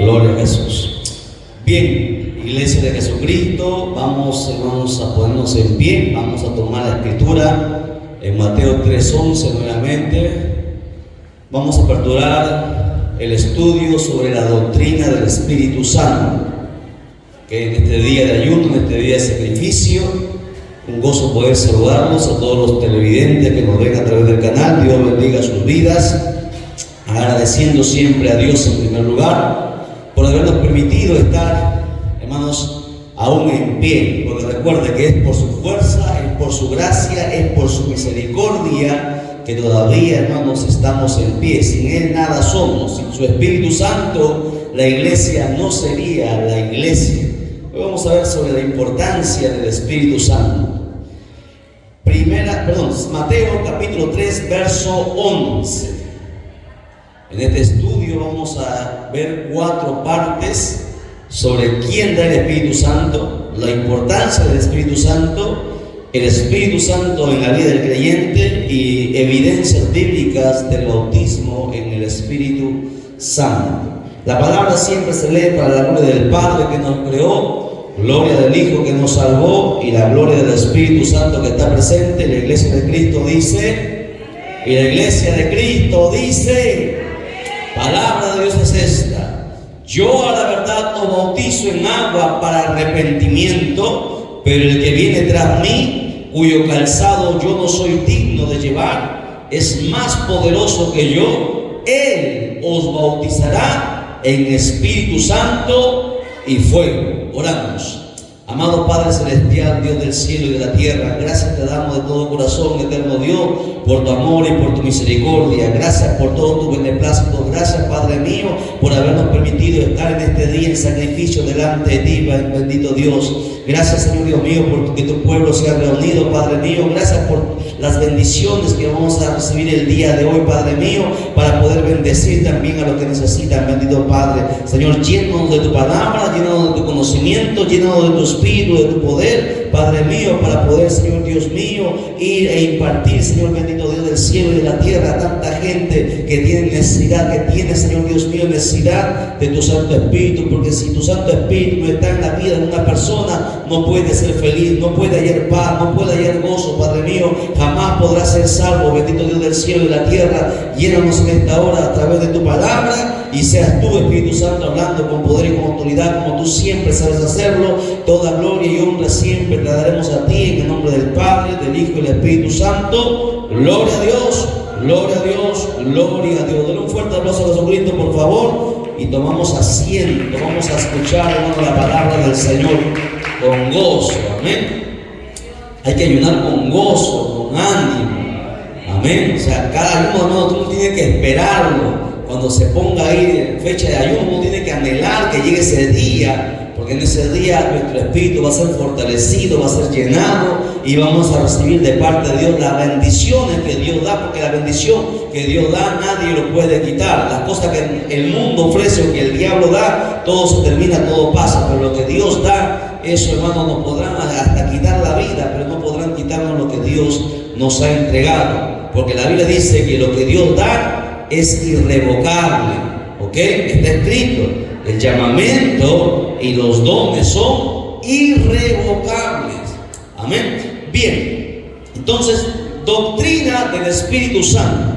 Gloria a Jesús. Bien, Iglesia de Jesucristo, vamos hermanos a ponernos en pie, vamos a tomar la escritura en Mateo 3:11 nuevamente. Vamos a aperturar el estudio sobre la doctrina del Espíritu Santo, que en este día de ayuno, en este día de sacrificio, un gozo poder saludarlos a todos los televidentes que nos ven a través del canal. Dios bendiga sus vidas, agradeciendo siempre a Dios en primer lugar por habernos permitido estar, hermanos, aún en pie, porque recuerde que es por su fuerza, es por su gracia, es por su misericordia que todavía, hermanos, estamos en pie. Sin Él nada somos, sin su Espíritu Santo la iglesia no sería la iglesia. Hoy vamos a ver sobre la importancia del Espíritu Santo. Mateo capítulo 3, verso 11. En este estudio vamos a ver 4 partes sobre quién da el Espíritu Santo, la importancia del Espíritu Santo, el Espíritu Santo en la vida del creyente y evidencias bíblicas del bautismo en el Espíritu Santo. La palabra siempre se lee para la gloria del Padre que nos creó, gloria del Hijo que nos salvó y la gloria del Espíritu Santo que está presente. La iglesia de Cristo dice, y la iglesia de Cristo dice, palabra de Dios es esta: yo a la verdad os bautizo en agua para arrepentimiento, pero el que viene tras mí, cuyo calzado yo no soy digno de llevar, es más poderoso que yo. Él os bautizará en Espíritu Santo y fuego. Oramos. Amado Padre Celestial, Dios del cielo y de la tierra, gracias te damos de todo corazón, eterno Dios, por tu amor y por tu misericordia. Gracias por todo tu beneplácito. Gracias, Padre mío, por habernos permitido estar en este día en sacrificio delante de ti, bendito Dios. Gracias, Señor Dios mío, por que tu pueblo se ha reunido, Padre mío. Gracias por las bendiciones que vamos a recibir el día de hoy, Padre mío, para poder bendecir también a los que necesitan, bendito Padre. Señor, llénanos de tu palabra, llénanos de tu conocimiento, llénanos de tu espíritu, de tu poder, Padre mío, para poder, Señor Dios mío, ir e impartir, Señor bendito Dios del cielo y de la tierra, a tanta gente que tiene necesidad, que tiene, Señor Dios mío, necesidad de tu Santo Espíritu, porque si tu Santo Espíritu no está en la vida de una persona, no puede ser feliz, no puede hallar paz, no puede hallar gozo, Padre mío, jamás podrá ser salvo, bendito Dios del cielo y de la tierra. Llénanos en esta hora a través de tu palabra y seas tú, Espíritu Santo, hablando con poder y con autoridad, como tú siempre sabes hacerlo. Toda gloria y honra siempre te daremos a ti, en el nombre del Padre, del Hijo y del Espíritu Santo. Gloria a Dios, gloria a Dios, gloria a Dios. Denle un fuerte aplauso a Jesucristo, por favor, y tomamos asiento. Vamos a escuchar, hermano, la palabra del Señor con gozo, amén. Hay que ayunar con gozo, con ánimo, amén. O sea, cada ayuno, hermano, tú no tienes que esperarlo. Cuando se ponga ahí en fecha de ayuno, uno tiene que anhelar que llegue ese día, porque en ese día nuestro espíritu va a ser fortalecido, va a ser llenado y vamos a recibir de parte de Dios las bendiciones que Dios da, porque la bendición que Dios da nadie lo puede quitar. Las cosas que el mundo ofrece o que el diablo da, todo se termina, todo pasa, pero lo que Dios da, eso, hermano, nos podrán hasta quitar la vida, pero no podrán quitarnos lo que Dios nos ha entregado, porque la Biblia dice que lo que Dios da es irrevocable, ¿ok? Está escrito, el llamamiento y los dones son irrevocables, amén. Bien, entonces, doctrina del Espíritu Santo.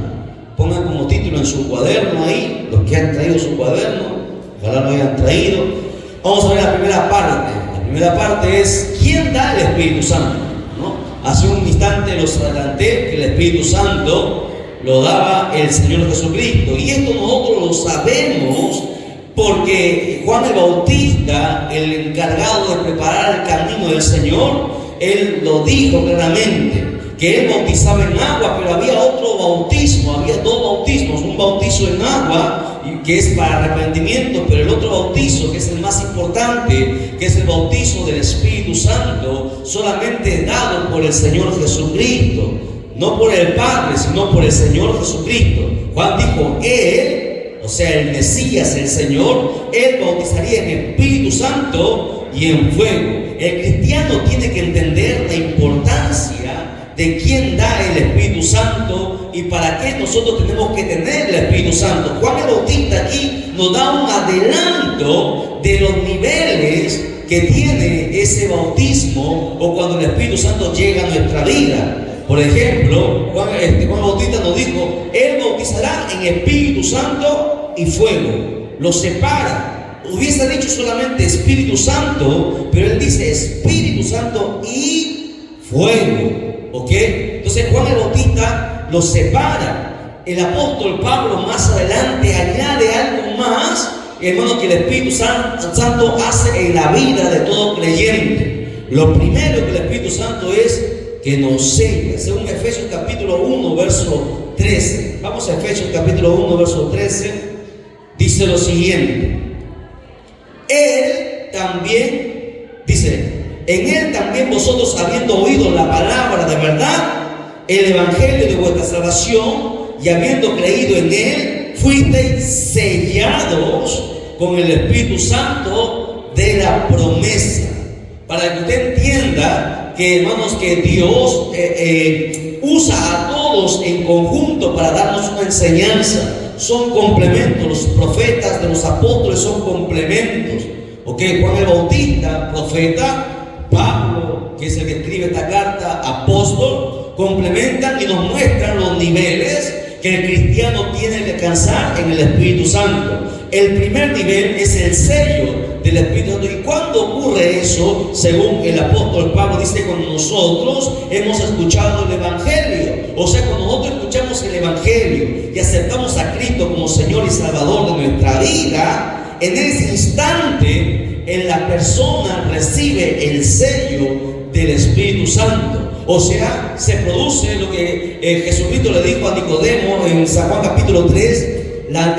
Pongan como título en su cuaderno ahí, los que han traído su cuaderno, ojalá lo hayan traído. Vamos a ver la primera parte. La primera parte es ¿quién da el Espíritu Santo? ¿No? Hace un instante los adelanté que el Espíritu Santo lo daba el Señor Jesucristo, y esto nosotros lo sabemos porque Juan el Bautista, el encargado de preparar el camino del Señor, él lo dijo claramente, que él bautizaba en agua, pero había otro bautismo, había 2 bautismos, un bautizo en agua que es para arrepentimiento, pero el otro bautizo, que es el más importante, que es el bautizo del Espíritu Santo, solamente dado por el Señor Jesucristo, no por el Padre, sino por el Señor Jesucristo. Juan dijo, él, o sea, el Mesías, el Señor, él bautizaría en Espíritu Santo y en fuego. El cristiano tiene que entender la importancia de quién da el Espíritu Santo y para qué nosotros tenemos que tener el Espíritu Santo. Juan el Bautista aquí nos da un adelanto de los niveles que tiene ese bautismo o cuando el Espíritu Santo llega a nuestra vida. Por ejemplo, Juan el Bautista nos dijo: Él bautizará en Espíritu Santo y fuego. Lo separa. Hubiese dicho solamente Espíritu Santo, pero él dice Espíritu Santo y fuego. ¿Ok? Entonces Juan el Bautista lo separa. El apóstol Pablo más adelante añade algo más, hermano, que el Espíritu Santo hace en la vida de todo creyente. Lo primero que el Espíritu Santo es que nos sella. Según Efesios capítulo 1, verso 13. Vamos a Efesios capítulo 1, verso 13. Dice lo siguiente: Él también, dice, en Él también vosotros, habiendo oído la palabra de verdad, el evangelio de vuestra salvación, y habiendo creído en Él, fuisteis sellados con el Espíritu Santo de la promesa. Para que usted entienda que, hermanos, que Dios usa a todos en conjunto para darnos una enseñanza. Son complementos. Los profetas de los apóstoles son complementos. Ok, Juan el Bautista, profeta; Pablo, que es el que escribe esta carta, apóstol, complementan y nos muestran los niveles que el cristiano tiene que alcanzar en el Espíritu Santo. El primer nivel es el sello del Espíritu Santo. ¿Y cuándo ocurre eso? Según el apóstol Pablo dice: cuando nosotros hemos escuchado el evangelio. O sea, cuando nosotros escuchamos el evangelio y aceptamos a Cristo como Señor y Salvador de nuestra vida, en ese instante la persona recibe el sello del Espíritu Santo. O sea, se produce lo que Jesucristo le dijo a Nicodemo en San Juan capítulo 3,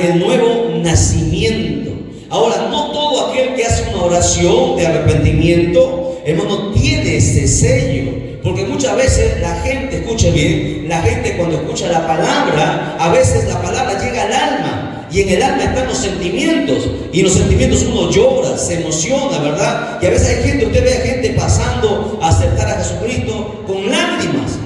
el nuevo nacimiento. Ahora, no todo aquel que hace una oración de arrepentimiento, hermano, tiene ese sello. Porque muchas veces la gente, escuche bien, la gente cuando escucha la palabra, a veces la palabra llega al alma. Y en el alma están los sentimientos. Y en los sentimientos uno llora, se emociona, ¿verdad? Y a veces hay gente, usted ve a gente pasando a aceptar a Jesucristo con lágrimas.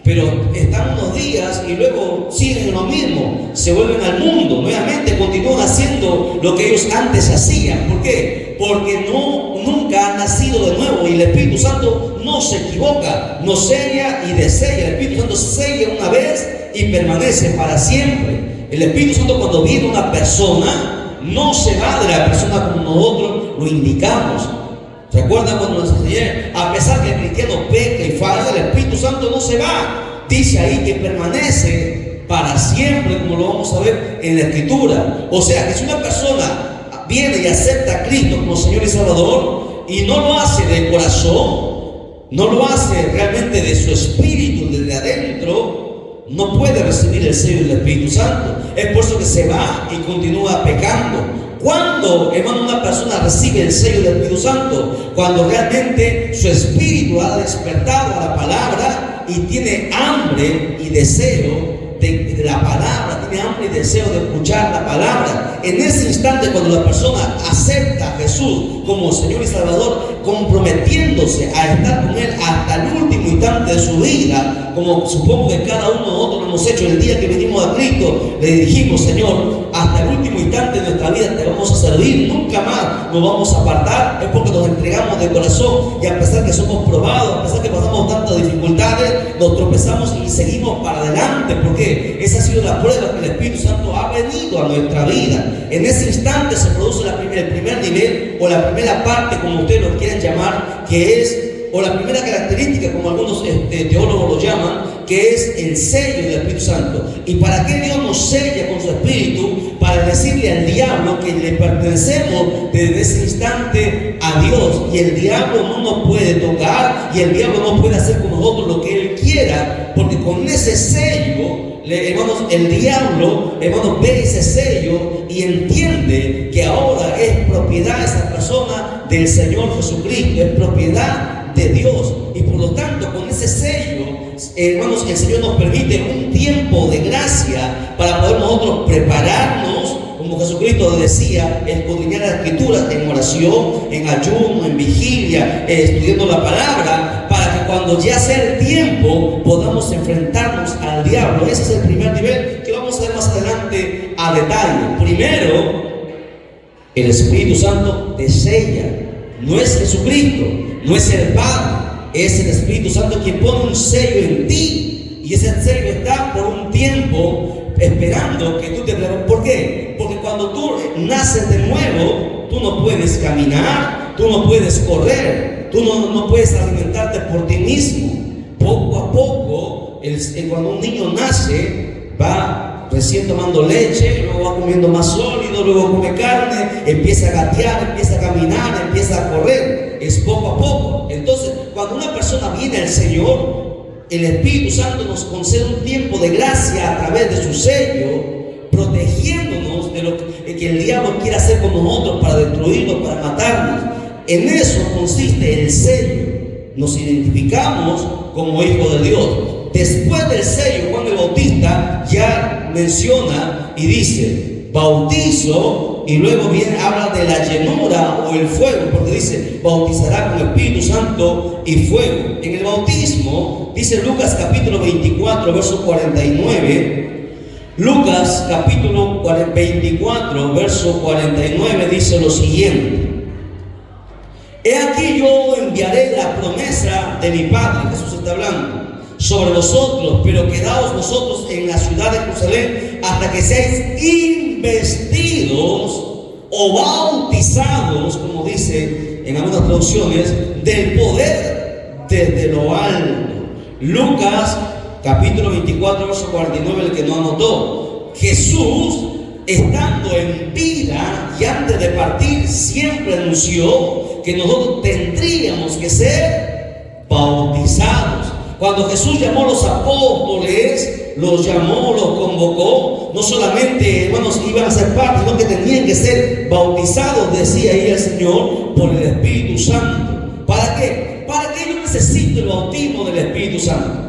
Pero están unos días y luego siguen en lo mismo. Se vuelven al mundo, nuevamente continúan haciendo lo que ellos antes hacían. ¿Por qué? Porque nunca han nacido de nuevo. Y el Espíritu Santo no se equivoca, nos sella y desella. El Espíritu Santo sella una vez y permanece para siempre. El Espíritu Santo, cuando viene una persona, no se va de la persona como nosotros lo indicamos. ¿Se acuerdan cuando nos enseñé? A pesar que el cristiano peca y falla, el Espíritu Santo no se va. Dice ahí que permanece para siempre, como lo vamos a ver en la Escritura. O sea, que si una persona viene y acepta a Cristo como Señor y Salvador, y no lo hace de corazón, no lo hace realmente de su espíritu, desde adentro, no puede recibir el sello del Espíritu Santo. Es por eso que se va y continúa pecando. Cuando, hermano, una persona recibe el sello del Espíritu Santo, cuando realmente su espíritu ha despertado a la palabra y tiene hambre y deseo de la palabra, tiene hambre y deseo de escuchar la palabra. En ese instante, cuando la persona acepta a Jesús como Señor y Salvador, comprometiéndose a estar con Él hasta el último instante de su vida, como supongo que cada uno de nosotros lo hemos hecho el día que vinimos a Cristo, le dijimos: Señor, hasta el último instante de nuestra vida te vamos a servir, nunca más nos vamos a apartar. Es porque nos entregamos de corazón, y a pesar que somos probados, a pesar que pasamos tantas dificultades, nos tropezamos y seguimos para adelante, porque esa ha sido la prueba que el Espíritu Santo ha venido a nuestra vida. En ese instante se produce el primer nivel, o la primera parte, como ustedes lo quieren llamar, que es, o la primera característica, como algunos teólogos lo llaman, que es el sello del Espíritu Santo. ¿Y para qué Dios nos sella con su Espíritu? Para decirle al diablo que le pertenecemos desde ese instante a Dios, y el diablo no nos puede tocar, y el diablo no puede hacer con nosotros lo que él quiera, porque con ese sello, hermanos, el diablo, hermanos, ve ese sello y entiende que ahora es propiedad de esa persona del Señor Jesucristo, es propiedad de Dios. Y por lo tanto, con ese sello, hermanos, el Señor nos permite un tiempo de gracia para poder nosotros prepararnos, como Jesucristo decía, escudriñar las Escrituras en oración, en ayuno, en vigilia, estudiando la palabra, para que cuando ya sea el tiempo podamos enfrentarnos al diablo. Ese es el primer nivel que vamos a ver más adelante a detalle. Primero, el Espíritu Santo te sella. No es Jesucristo, no es el Padre, es el Espíritu Santo quien pone un sello en ti. Y ese sello está por un tiempo esperando que tú te prepares. ¿Por qué? Porque cuando tú naces de nuevo, tú no puedes caminar, tú no puedes correr, tú no puedes alimentarte por ti mismo. Poco a poco, cuando un niño nace, va recién tomando leche, luego va comiendo más sólido, luego come carne, empieza a gatear, empieza a caminar, empieza a correr. Es poco a poco. Entonces, cuando una persona viene al Señor, el Espíritu Santo nos concede un tiempo de gracia a través de su sello, protegiéndonos de lo que el diablo quiere hacer con nosotros para destruirnos, para matarnos. En eso consiste el sello. Nos identificamos como hijos de Dios. Después del sello, Juan el Bautista ya menciona y dice bautizo, y luego habla de la llenura o el fuego, porque dice bautizará con Espíritu Santo y fuego. En el bautismo dice Lucas capítulo 24 verso 49. Lucas capítulo 24 verso 49 dice lo siguiente: he aquí yo enviaré la promesa de mi Padre, Jesús está hablando, sobre vosotros, pero quedaos vosotros en la ciudad de Jerusalén hasta que seáis investidos o bautizados, como dice en algunas traducciones, del poder desde lo alto. Lucas capítulo 24 verso 49, el que no anotó. Jesús, estando en vida y antes de partir, siempre anunció que nosotros tendríamos que ser bautizados. Cuando Jesús llamó a los apóstoles, los llamó, los convocó, no solamente, hermanos, iban a ser parte, sino que tenían que ser bautizados, decía ahí el Señor, por el Espíritu Santo. ¿Para qué? ¿Para qué yo necesito el bautismo del Espíritu Santo?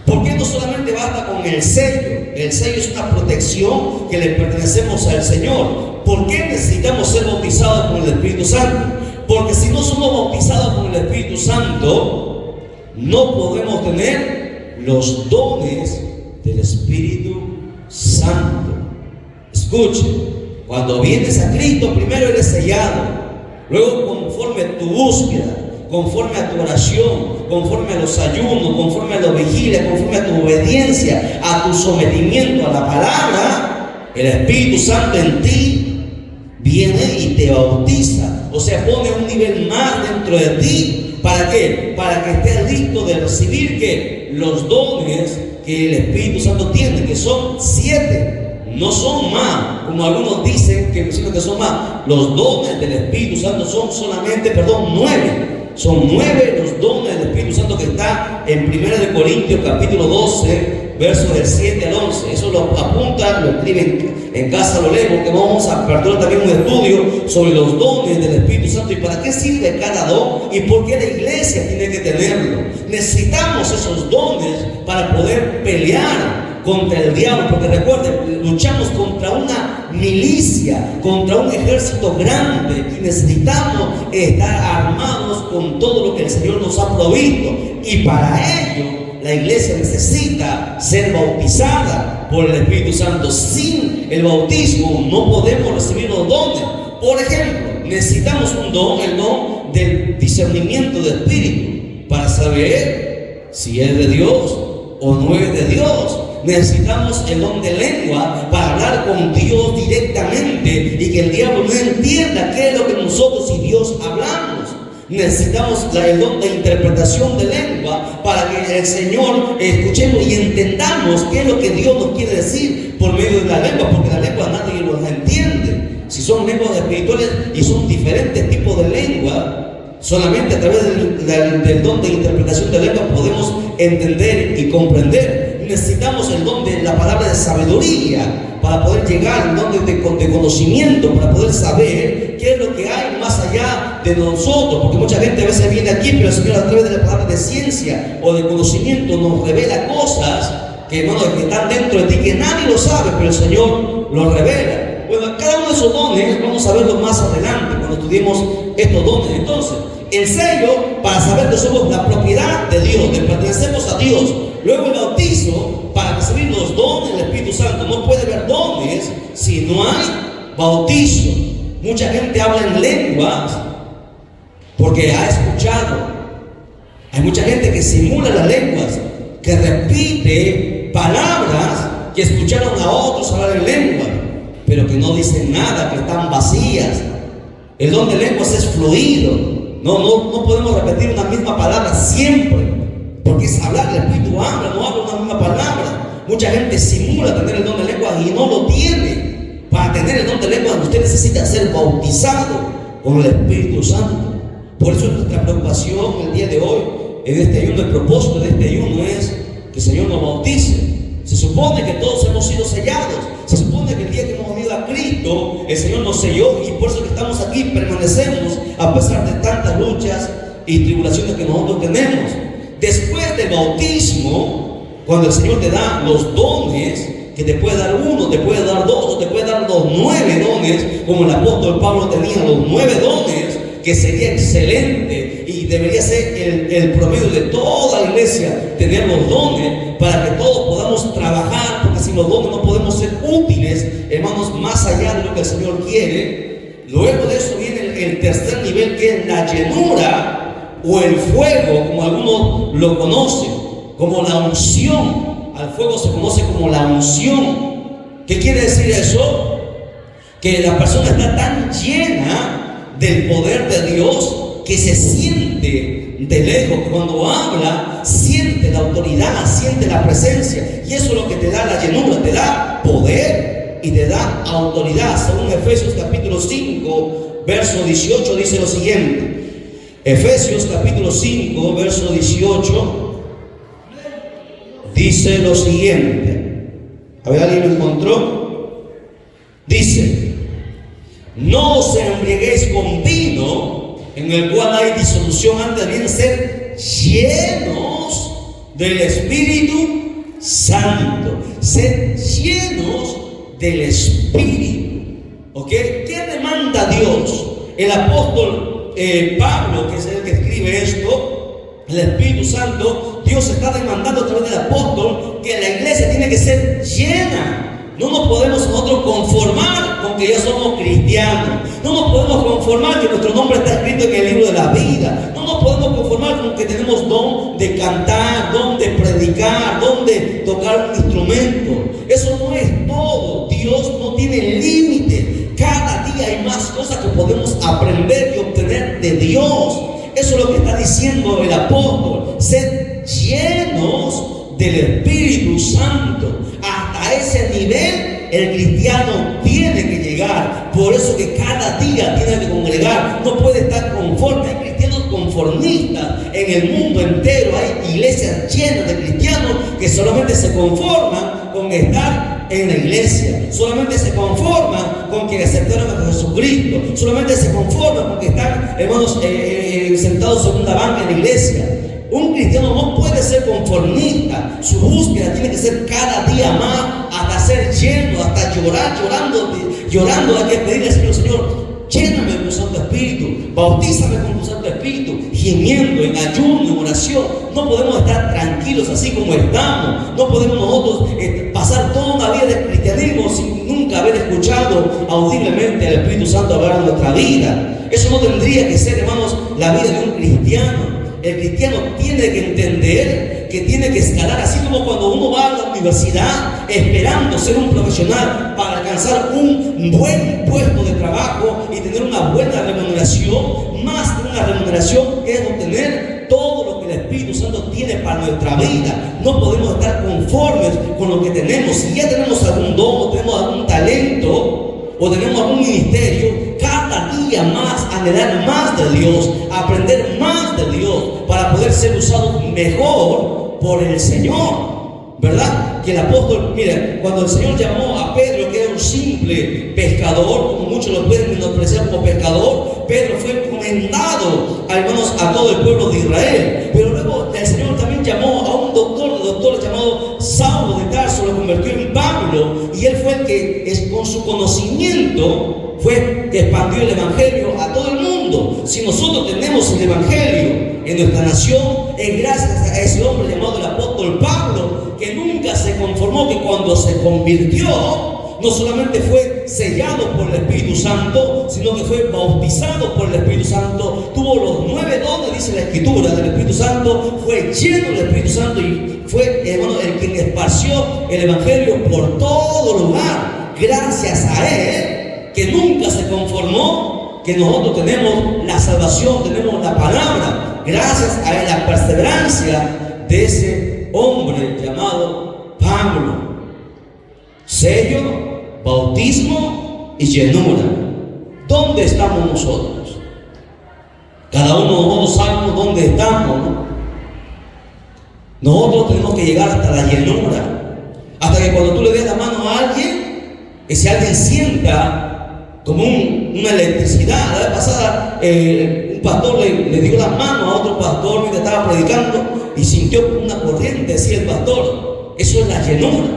Porque no solamente basta con el sello. El sello es una protección que le pertenecemos al Señor. ¿Por qué necesitamos ser bautizados con el Espíritu Santo? Porque si no somos bautizados con el Espíritu Santo, no podemos tener los dones del Espíritu Santo. Escuche, cuando vienes a Cristo, primero eres sellado, luego conforme a tu búsqueda, conforme a tu oración, conforme a los ayunos, conforme a la vigilia, conforme a tu obediencia, a tu sometimiento a la palabra, el Espíritu Santo en ti viene y te bautiza, o sea, pone un nivel más dentro de ti. ¿Para qué? Para que estés listo de recibir ¿qué? Los dones que el Espíritu Santo tiene, que son 7, no son más, como algunos dicen que mencionan que son más. Los dones del Espíritu Santo son solamente, 9. Son 9 los dones del Espíritu Santo que está en 1 Corintios capítulo 12, versos del 7 al 11. Eso lo apunta, lo escriben en casa, lo leo, porque vamos a aperturar también un estudio sobre los dones del Espíritu Santo y para qué sirve cada don y por qué la iglesia tiene que tenerlo. Necesitamos esos dones para poder pelear contra el diablo, porque recuerden, luchamos contra una milicia, contra un ejército grande y necesitamos estar armados con todo lo que el Señor nos ha provisto, y para ello la iglesia necesita ser bautizada por el Espíritu Santo. Sin el bautismo no podemos recibir los dones. Por ejemplo, necesitamos un don, el don del discernimiento de espíritu, para saber si es de Dios o no es de Dios. Necesitamos el don de lengua para hablar con Dios directamente y que el diablo no entienda qué es lo que nosotros y Dios hablamos. Necesitamos el don de interpretación de lengua para que el Señor escuchemos y entendamos qué es lo que Dios nos quiere decir por medio de la lengua, porque la lengua nadie los entiende. Si son lenguas espirituales y son diferentes tipos de lengua, solamente a través del don de interpretación de lengua podemos entender y comprender. Necesitamos el don de la palabra de sabiduría para poder llegar, el don de conocimiento, para poder saber qué es lo que hay más allá de nosotros, porque mucha gente a veces viene aquí, pero el Señor a través de la palabra de ciencia o de conocimiento nos revela cosas que están dentro de ti, que nadie lo sabe, pero el Señor lo revela. Bueno, cada uno de esos dones vamos a verlos más adelante cuando estudiemos estos dones. Entonces, el sello para saber que somos la propiedad de Dios, que pertenecemos a Dios. Luego el bautizo para recibir los dones del Espíritu Santo. No puede haber dones si no hay bautizo. Mucha gente habla en lenguas porque ha escuchado. Hay mucha gente que simula las lenguas, que repite palabras que escucharon a otros hablar en lengua, pero que no dicen nada, que están vacías. El don de lenguas es fluido. No podemos repetir una misma palabra siempre, porque es hablar. El Espíritu habla, no habla una misma palabra. Mucha gente simula tener el don de lenguas y no lo tiene. Para tener el don de lenguas usted necesita ser bautizado con el Espíritu Santo. Por eso nuestra preocupación el día de hoy en este ayuno, el propósito de este ayuno es que el Señor nos bautice. Se supone que todos hemos sido sellados. Se supone que el día que hemos venido a Cristo, el Señor nos selló, y por eso que estamos aquí, permanecemos a pesar de tantas luchas y tribulaciones que nosotros tenemos. Después del bautismo, cuando el Señor te da los dones, que te puede dar uno, te puede dar dos, o te puede dar los 9 dones, como el apóstol Pablo tenía los 9 dones, que sería excelente y debería ser el promedio de toda la iglesia, tener los dones para que todos podamos trabajar, porque sin los dones no podemos ser útiles, hermanos, más allá de lo que el Señor quiere. Luego de eso viene el tercer nivel, que es la llenura o el fuego, como algunos lo conocen, como la unción. Al fuego se conoce como la unción. ¿Qué quiere decir eso? Que la persona está tan llena del poder de Dios que se siente de lejos, que cuando habla siente la autoridad, siente la presencia, y eso es lo que te da la llenura, te da poder y te da autoridad. Según Efesios capítulo 5 verso 18 dice lo siguiente. Efesios capítulo 5 verso 18 dice lo siguiente. A ver, ¿alguien lo encontró? Dice: no os embriaguéis con vino, en el cual hay disolución, antes bien ser llenos del Espíritu Santo. Ser llenos del Espíritu. ¿Ok? ¿Qué demanda Dios? El apóstol Pablo, que es el que escribe esto, el Espíritu Santo, Dios está demandando a través del apóstol que la iglesia tiene que ser llena. No nos podemos nosotros conformar con que ya somos cristianos. No nos podemos conformar que nuestro nombre está escrito en el libro de la vida. No nos podemos conformar con que tenemos don de cantar, don de predicar, don de tocar un instrumento. Eso no es todo. Dios no tiene límite. Cada día hay más cosas que podemos aprender y obtener de Dios. Eso es lo que está diciendo el apóstol. Sed llenos del Espíritu Santo. Hasta ese nivel el cristiano tiene que llegar. Por eso que cada día tiene que congregar. No puede estar conforme. Hay cristianos conformistas en el mundo entero. Hay iglesias llenas de cristianos que solamente se conforman con estar en la iglesia. Solamente se conforman con que aceptaron a Jesucristo. Solamente se conforman con que están, hermanos, sentados en una banca en la iglesia. Un cristiano no puede ser conformista. Su búsqueda tiene que ser cada día más, hasta ser lleno, hasta llorando. Hay que pedirle al Señor: Señor, lléname con tu Santo Espíritu, bautízame con tu Santo Espíritu, gimiendo, en ayuno, en oración. No podemos estar tranquilos así como estamos. No podemos nosotros pasar toda una vida de cristianismo sin nunca haber escuchado audiblemente al Espíritu Santo hablar en nuestra vida. Eso no tendría que ser, hermanos, la vida de un cristiano. El cristiano tiene que entender que tiene que escalar, así como cuando uno va a la universidad esperando ser un profesional para alcanzar un buen puesto de trabajo y tener una buena remuneración. Más que una remuneración es obtener todo lo que el Espíritu Santo tiene para nuestra vida. No podemos estar conformes con lo que tenemos. Si ya tenemos algún don, o tenemos algún talento, o tenemos algún ministerio, cada día más anhelar más de Dios, aprender más de Dios, para poder ser usados mejor por el Señor, ¿verdad? Que el apóstol, mira, cuando el Señor llamó a Pedro, que era un simple pescador, como muchos lo pueden menospreciar como pescador, Pedro fue encomendado, hermanos, a todo el pueblo de Israel. Pero luego el Señor también llamó a un doctor llamado Saulo de Tarso, lo convirtió en Pablo, y él fue el que con su conocimiento fue que expandió el evangelio a todo el mundo. mundo. Si nosotros tenemos el Evangelio en nuestra nación, es gracias a ese hombre llamado el apóstol Pablo, que nunca se conformó, que cuando se convirtió, no solamente fue sellado por el Espíritu Santo, sino que fue bautizado por el Espíritu Santo, tuvo los 9 dones, dice la Escritura, del Espíritu Santo, fue lleno del Espíritu Santo y fue, hermano, el quien esparció el Evangelio por todo lugar. Gracias a él, que nunca se conformó, que nosotros tenemos la salvación, tenemos la palabra, gracias a la perseverancia de ese hombre llamado Pablo. Sello, bautismo y llenura. ¿Dónde estamos nosotros? Cada uno de nosotros sabemos dónde estamos, ¿no? Nosotros tenemos que llegar hasta la llenura, hasta que cuando tú le des la mano a alguien, ese alguien sienta como una electricidad. La vez pasada un pastor le dio la mano a otro pastor mientras estaba predicando y sintió una corriente, decía el pastor. Eso es la llenura.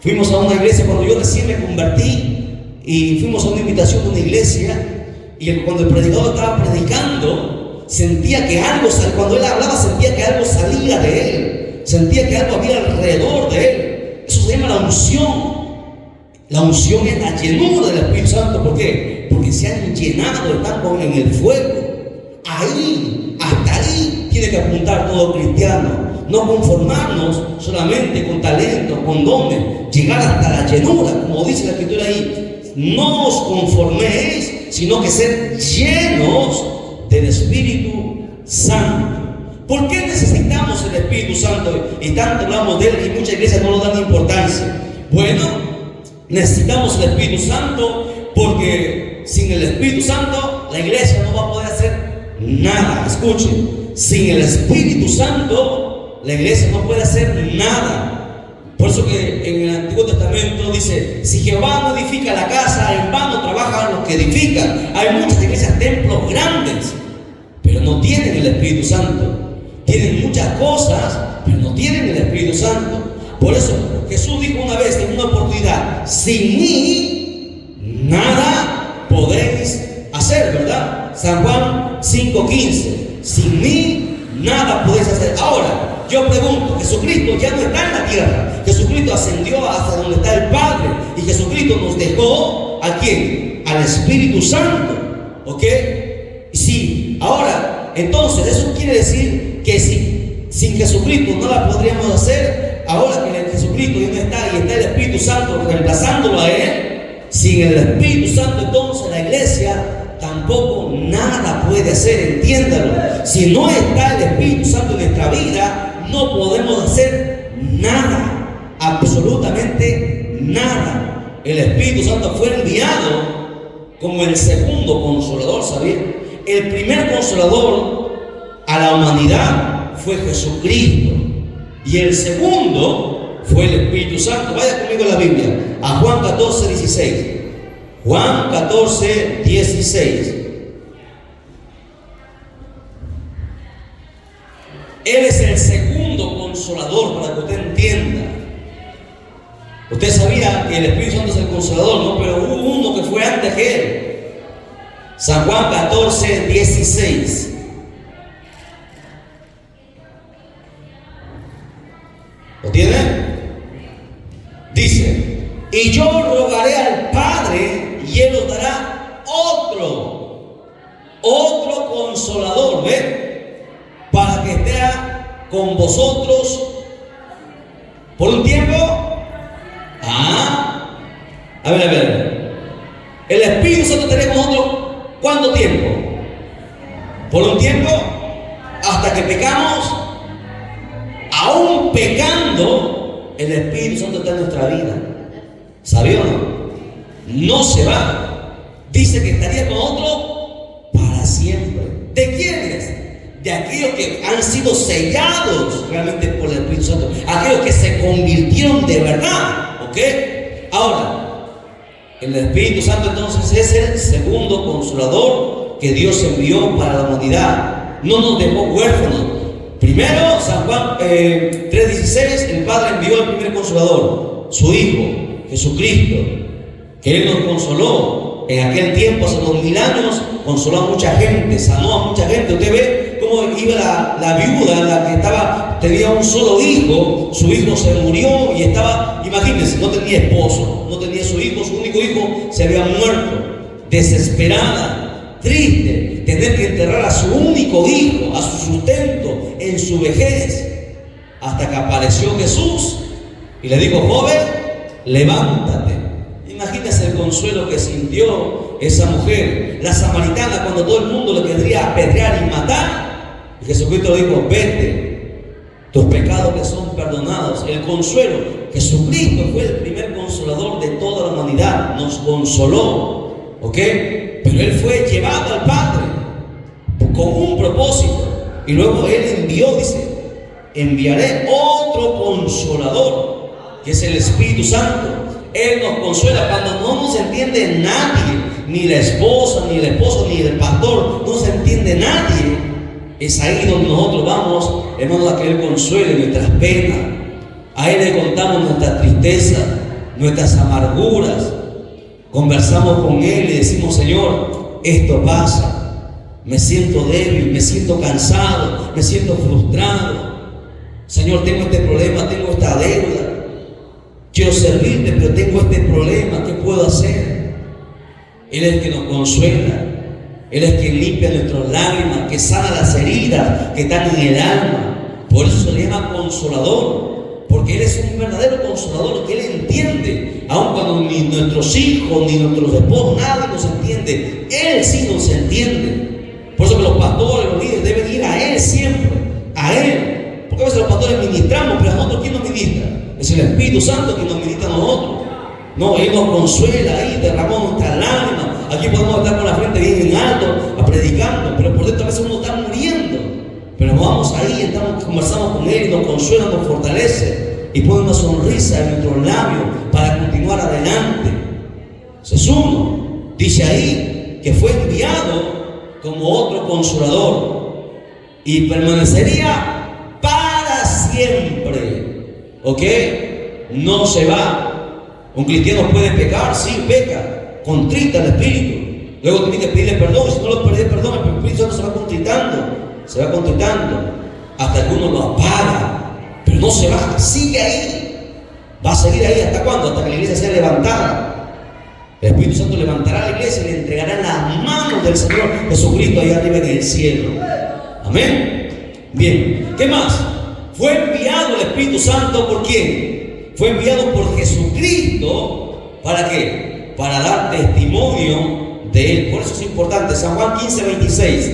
Fuimos a una iglesia cuando yo recién me convertí y fuimos a una invitación de una iglesia, y cuando el predicador estaba predicando sentía que algo, cuando él hablaba sentía que algo salía de él, sentía que algo había alrededor de él. Eso se llama la unción. La unción es la llenura del Espíritu Santo. ¿Por qué? Porque se han llenado, están en el fuego. Ahí, hasta ahí tiene que apuntar todo cristiano. No conformarnos solamente con talentos, con dones, llegar hasta la llenura, como dice la Escritura ahí. No os conforméis, sino que ser llenos del Espíritu Santo. ¿Por qué necesitamos el Espíritu Santo? Y tanto hablamos de él y muchas iglesias no le dan importancia. Bueno, necesitamos el Espíritu Santo porque sin el Espíritu Santo la iglesia no va a poder hacer nada. Escuchen, sin el Espíritu Santo la iglesia no puede hacer nada. Por eso que en el Antiguo Testamento dice: si Jehová no edifica la casa, en vano trabajan los que edifican. Hay muchas iglesias, templos grandes, pero no tienen el Espíritu Santo. Tienen muchas cosas, pero no tienen el Espíritu Santo. Por eso Jesús dijo una vez en una oportunidad: sin mí nada podéis hacer, ¿verdad? San Juan 5:15. Sin mí nada podéis hacer. Ahora, yo pregunto, Jesucristo ya no está en la tierra. Jesucristo ascendió hasta donde está el Padre. Y Jesucristo nos dejó ¿a quién? Al Espíritu Santo. ¿Ok? Sí. Ahora, entonces, eso quiere decir que sin Jesucristo no la podríamos hacer. Ahora que Jesucristo ya no está y está el Espíritu Santo reemplazándolo a él, sin el Espíritu Santo, entonces la iglesia tampoco nada puede hacer. Entiéndalo. Si no está el Espíritu Santo en nuestra vida, no podemos hacer nada, absolutamente nada. El Espíritu Santo fue enviado como el segundo consolador, ¿sabían? El primer consolador a la humanidad fue Jesucristo, y el segundo fue el Espíritu Santo. Vaya conmigo a la Biblia, a Juan 14:16. Juan 14:16. Él es el segundo consolador, para que usted entienda. Usted sabía que el Espíritu Santo es el consolador, ¿no? Pero hubo uno que fue antes que él. San Juan 14:16. ¿Lo tiene? Dice: y yo rogaré al Padre y Él os dará otro consolador, ¿ve? Para que esté con vosotros por un tiempo. A ver. El Espíritu Santo estará con nosotros ¿cuánto tiempo? Por un tiempo, hasta que pecamos. Aún pecando, el Espíritu Santo está en nuestra vida. ¿Sabía o no? No se va. Dice que estaría con nosotros para siempre. ¿De quiénes? De aquellos que han sido sellados realmente por el Espíritu Santo, aquellos que se convirtieron de verdad. ¿Ok? Ahora, el Espíritu Santo entonces es el segundo consolador que Dios envió para la humanidad. No nos dejó huérfanos. Primero, San Juan 3:16, el Padre envió al primer consolador, su Hijo, Jesucristo, que Él nos consoló. en aquel tiempo, hace 2000 años, consoló a mucha gente, sanó a mucha gente. Usted ve cómo iba la viuda, la que tenía un solo hijo, su hijo se murió y estaba, imagínense, no tenía esposo, no tenía su hijo, su único hijo se había muerto, desesperada, triste, tener que enterrar a su único hijo, a su sustento, en su vejez, hasta que apareció Jesús y le dijo: joven, levántate. Imagínese el consuelo que sintió esa mujer, la samaritana, cuando todo el mundo le quería apedrear y matar. Y Jesucristo le dijo: vete, tus pecados le son perdonados. El consuelo, Jesucristo fue el primer consolador de toda la humanidad, nos consoló, ¿ok? Pero Él fue llevado al Padre con un propósito, y luego Él envió, dice: enviaré otro consolador, que es el Espíritu Santo. Él nos consuela cuando no nos entiende nadie, ni la esposa, ni el esposo, ni el pastor, no se entiende nadie. Es ahí donde nosotros vamos, hermanos, a que Él consuele nuestras penas. A Él le contamos nuestra tristeza, nuestras amarguras. Conversamos con Él y decimos: Señor, esto pasa, me siento débil, me siento cansado, me siento frustrado. Señor, tengo este problema, tengo esta deuda. Quiero servirte, pero tengo este problema. ¿Qué puedo hacer? Él es el que nos consuela. Él es quien limpia nuestras lágrimas, que sana las heridas que están en el alma. Por eso se le llama consolador, porque Él es un verdadero consolador, que Él entiende, aun cuando ni nuestros hijos, ni nuestros esposos, nadie nos entiende. Él sí nos entiende. Por eso que los pastores, los líderes deben ir a Él siempre, a Él. Porque a veces los pastores ministramos, pero a nosotros, ¿quién nos ministra? Es el Espíritu Santo quien nos ministra a nosotros. No, Él nos consuela ahí, derramamos nuestras lágrimas. Aquí podemos estar con la frente bien en alto, predicando, pero por dentro a veces uno está muriendo. Pero vamos ahí, conversamos con Él y nos consuela, nos fortalece y pone una sonrisa en nuestros labios para continuar adelante. Ese es uno. Dice ahí que fue enviado como otro consolador y permanecería para siempre. ¿Ok? No se va. Un cristiano puede pecar, sí, peca, contrita el Espíritu. Luego tiene que pedirle perdón. Si no lo pide perdón, el Espíritu Santo se va contritando hasta que uno lo apaga. Pero no se va, sigue ahí. Va a seguir ahí ¿hasta cuándo? Hasta que la iglesia sea levantada. El Espíritu Santo levantará a la iglesia y le entregará en las manos del Señor Jesucristo allá arriba en el cielo. Amén. Bien, ¿qué más? Fue enviado el Espíritu Santo ¿por quién? Fue enviado por Jesucristo. ¿Para qué? Para dar testimonio de Él. Por eso es importante. San Juan 15:26.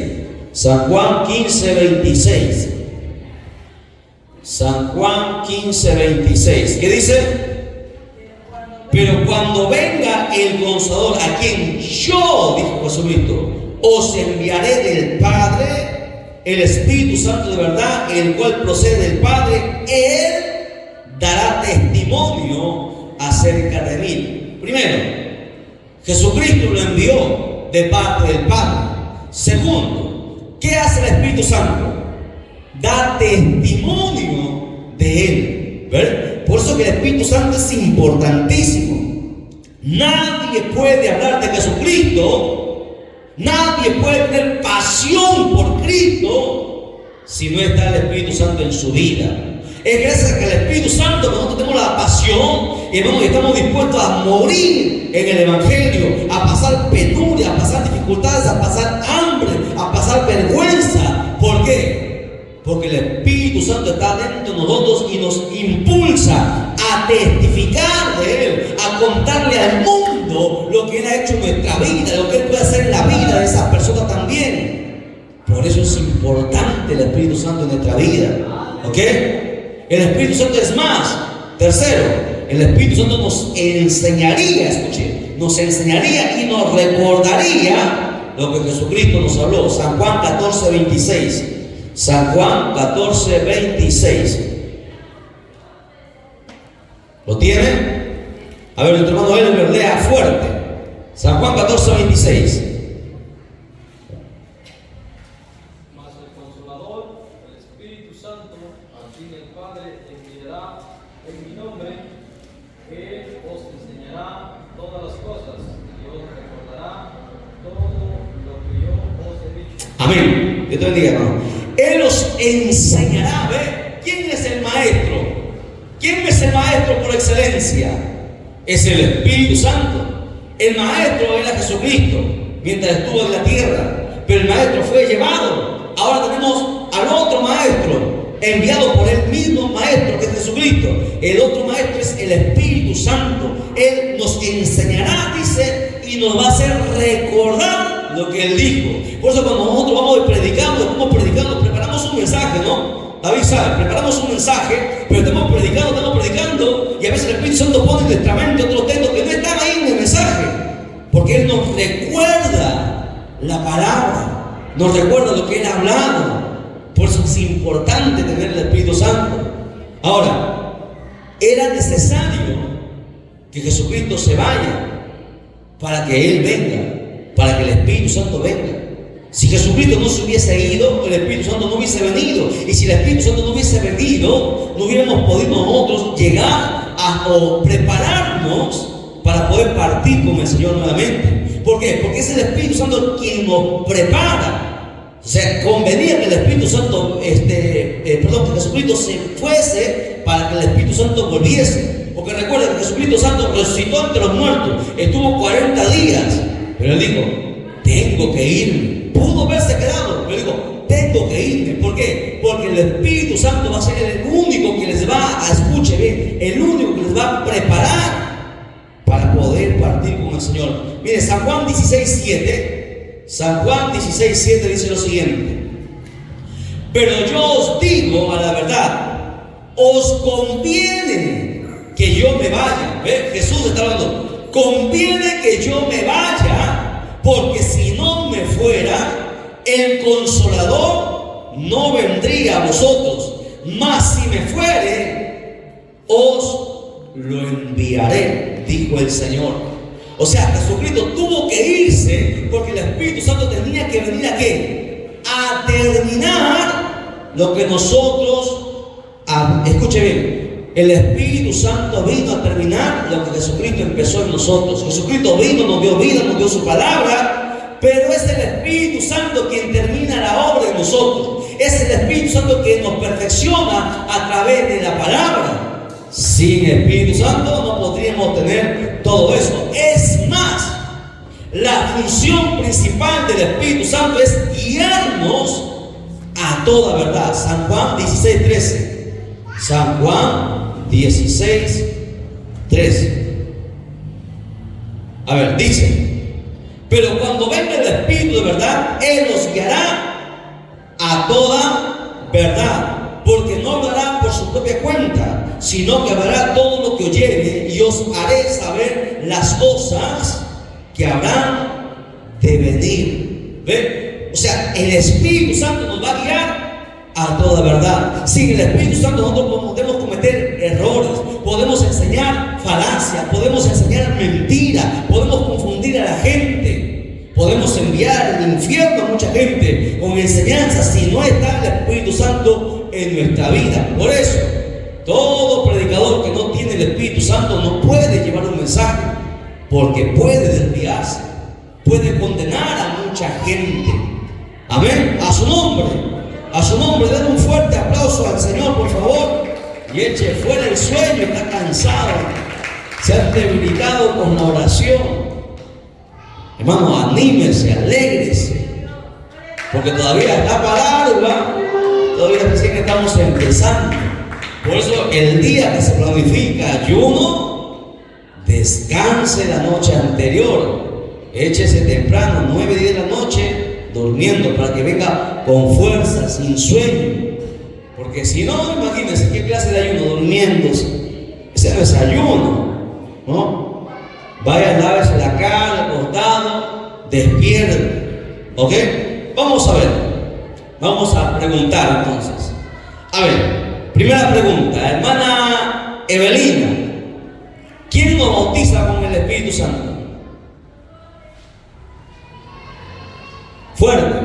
San Juan 15:26. San Juan 15:26. ¿Qué dice? Pero cuando venga el Consolador, a quien yo, dijo Jesucristo, os enviaré del Padre, el Espíritu Santo de verdad, el cual procede del Padre, Él dará testimonio acerca de mí. Primero, Jesucristo lo envió de parte del Padre. Segundo, ¿qué hace el Espíritu Santo? Da testimonio de Él. ¿Ver? Por eso que el Espíritu Santo es importantísimo. Nadie puede hablar de Jesucristo, nadie puede tener pasión por Cristo si no está el Espíritu Santo en su vida. Es gracias a que el Espíritu Santo nosotros tenemos la pasión y estamos dispuestos a morir en el Evangelio, a pasar penuria, a pasar dificultades, a pasar hambre, a pasar vergüenza. ¿Por qué? Porque el Espíritu Santo está dentro de nosotros y nos impulsa a testificar de Él, a contarle al mundo lo que Él ha hecho en nuestra vida, lo que Él puede hacer en la vida de esas personas también. Por eso es importante el Espíritu Santo en nuestra vida. ¿Ok? El Espíritu Santo es más. Tercero, el Espíritu Santo nos enseñaría, escuche, nos enseñaría y nos recordaría lo que Jesucristo nos habló. San Juan 14:26. San Juan 14:26. ¿Lo tiene? A ver, nuestro hermano Elmer, lea fuerte. San Juan 14:26. Mas el Consolador, el Espíritu Santo, a quien el Padre enviará en mi nombre, Él os enseñará todas las cosas y os recordará Amén. Dios te bendiga, hermano. Él os enseñará. ¿Ve? ¿Quién es el maestro? ¿Quién es el maestro por excelencia? Es el Espíritu Santo. El maestro era Jesucristo mientras estuvo en la tierra, pero el maestro fue llevado. Ahora tenemos al otro maestro, enviado por el mismo maestro que es Jesucristo. El otro maestro es el Espíritu Santo. Él nos enseñará, dice, y nos va a hacer recordar lo que Él dijo. Por eso cuando nosotros vamos predicando, preparamos un mensaje, ¿no? David sabe, preparamos un mensaje, pero estamos predicando, y a veces el Espíritu Santo pone en nuestra mente otros textos que no están ahí en el mensaje, porque Él nos recuerda la palabra, nos recuerda lo que Él ha hablado. Por eso es importante tener el Espíritu Santo. Ahora, era necesario que Jesucristo se vaya para que Él venga, para que el Espíritu Santo venga. Si Jesucristo no se hubiese ido, el Espíritu Santo no hubiese venido. Y si el Espíritu Santo no hubiese venido, no hubiéramos podido nosotros llegar o prepararnos para poder partir con el Señor nuevamente. ¿Por qué? Porque es el Espíritu Santo quien nos prepara. O sea, convenía que el Espíritu Santo, que Jesucristo se fuese para que el Espíritu Santo volviese. Porque recuerda que Jesucristo Santo resucitó entre los muertos, estuvo 40 días, pero Él dijo, tengo que irme. Pudo haberse quedado, pero dijo, tengo que irme. ¿Por qué? Porque el Espíritu Santo va a ser el único que les va a, escuche bien, el único que les va a preparar para poder partir con el Señor. Mire, San Juan 16:7, San Juan 16:7 dice lo siguiente: pero yo os digo a la verdad, os conviene que yo me vaya. ¿Ve? Jesús está hablando, conviene que yo me vaya, porque si no me fuera, el Consolador no vendría a vosotros, mas si me fuere, os lo enviaré, dijo el Señor. O sea, Jesucristo tuvo que irse porque el Espíritu Santo tenía que venir ¿a qué? A terminar lo que nosotros, escuche bien, el Espíritu Santo vino a terminar lo que Jesucristo empezó en nosotros. Jesucristo vino, nos dio vida, nos dio su palabra, pero es el Espíritu Santo quien termina la obra en nosotros. Es el Espíritu Santo quien nos perfecciona a través de la palabra. Sin Espíritu Santo no podríamos tener todo eso. Es más, la función principal del Espíritu Santo es guiarnos a toda verdad. San Juan 16:13. San Juan 16:13. A ver, dice: pero cuando venga el Espíritu de verdad, Él os guiará a toda verdad, porque no hablará por su propia cuenta, sino que hablará todo lo que oyere, y os haré saber las cosas que habrán de venir. ¿Ve? O sea, el Espíritu Santo nos va a guiar a toda verdad. Sin el Espíritu Santo nosotros podemos cometer errores, podemos enseñar falacias, podemos enseñar mentiras, podemos confundir a la gente, podemos enviar al infierno a mucha gente con enseñanzas si no está el Espíritu Santo en nuestra vida. Por eso, todo predicador que no tiene el Espíritu Santo no puede llevar un mensaje, porque puede desviarse, puede condenar a mucha gente. Amén. A su nombre. A su nombre, den un fuerte aplauso al Señor, por favor. Y eche fuera el sueño, está cansado, se ha debilitado con la oración. Hermano, anímese, alégrese, porque todavía está para larga, todavía recién estamos empezando. Por eso el día que se planifica ayuno, descanse la noche anterior, échese temprano, 9, 10 de la noche, durmiendo, para que venga con fuerza, sin sueño. Porque si no, imagínense qué clase de ayuno, durmiéndose. Ese no es ayuno, ¿no? Vaya, lávese la cara, acostado, despierte. ¿Ok? Vamos a ver. Vamos a preguntar entonces. A ver, primera pregunta, hermana Evelina, ¿quién nos bautiza con el Espíritu Santo? Fuerte.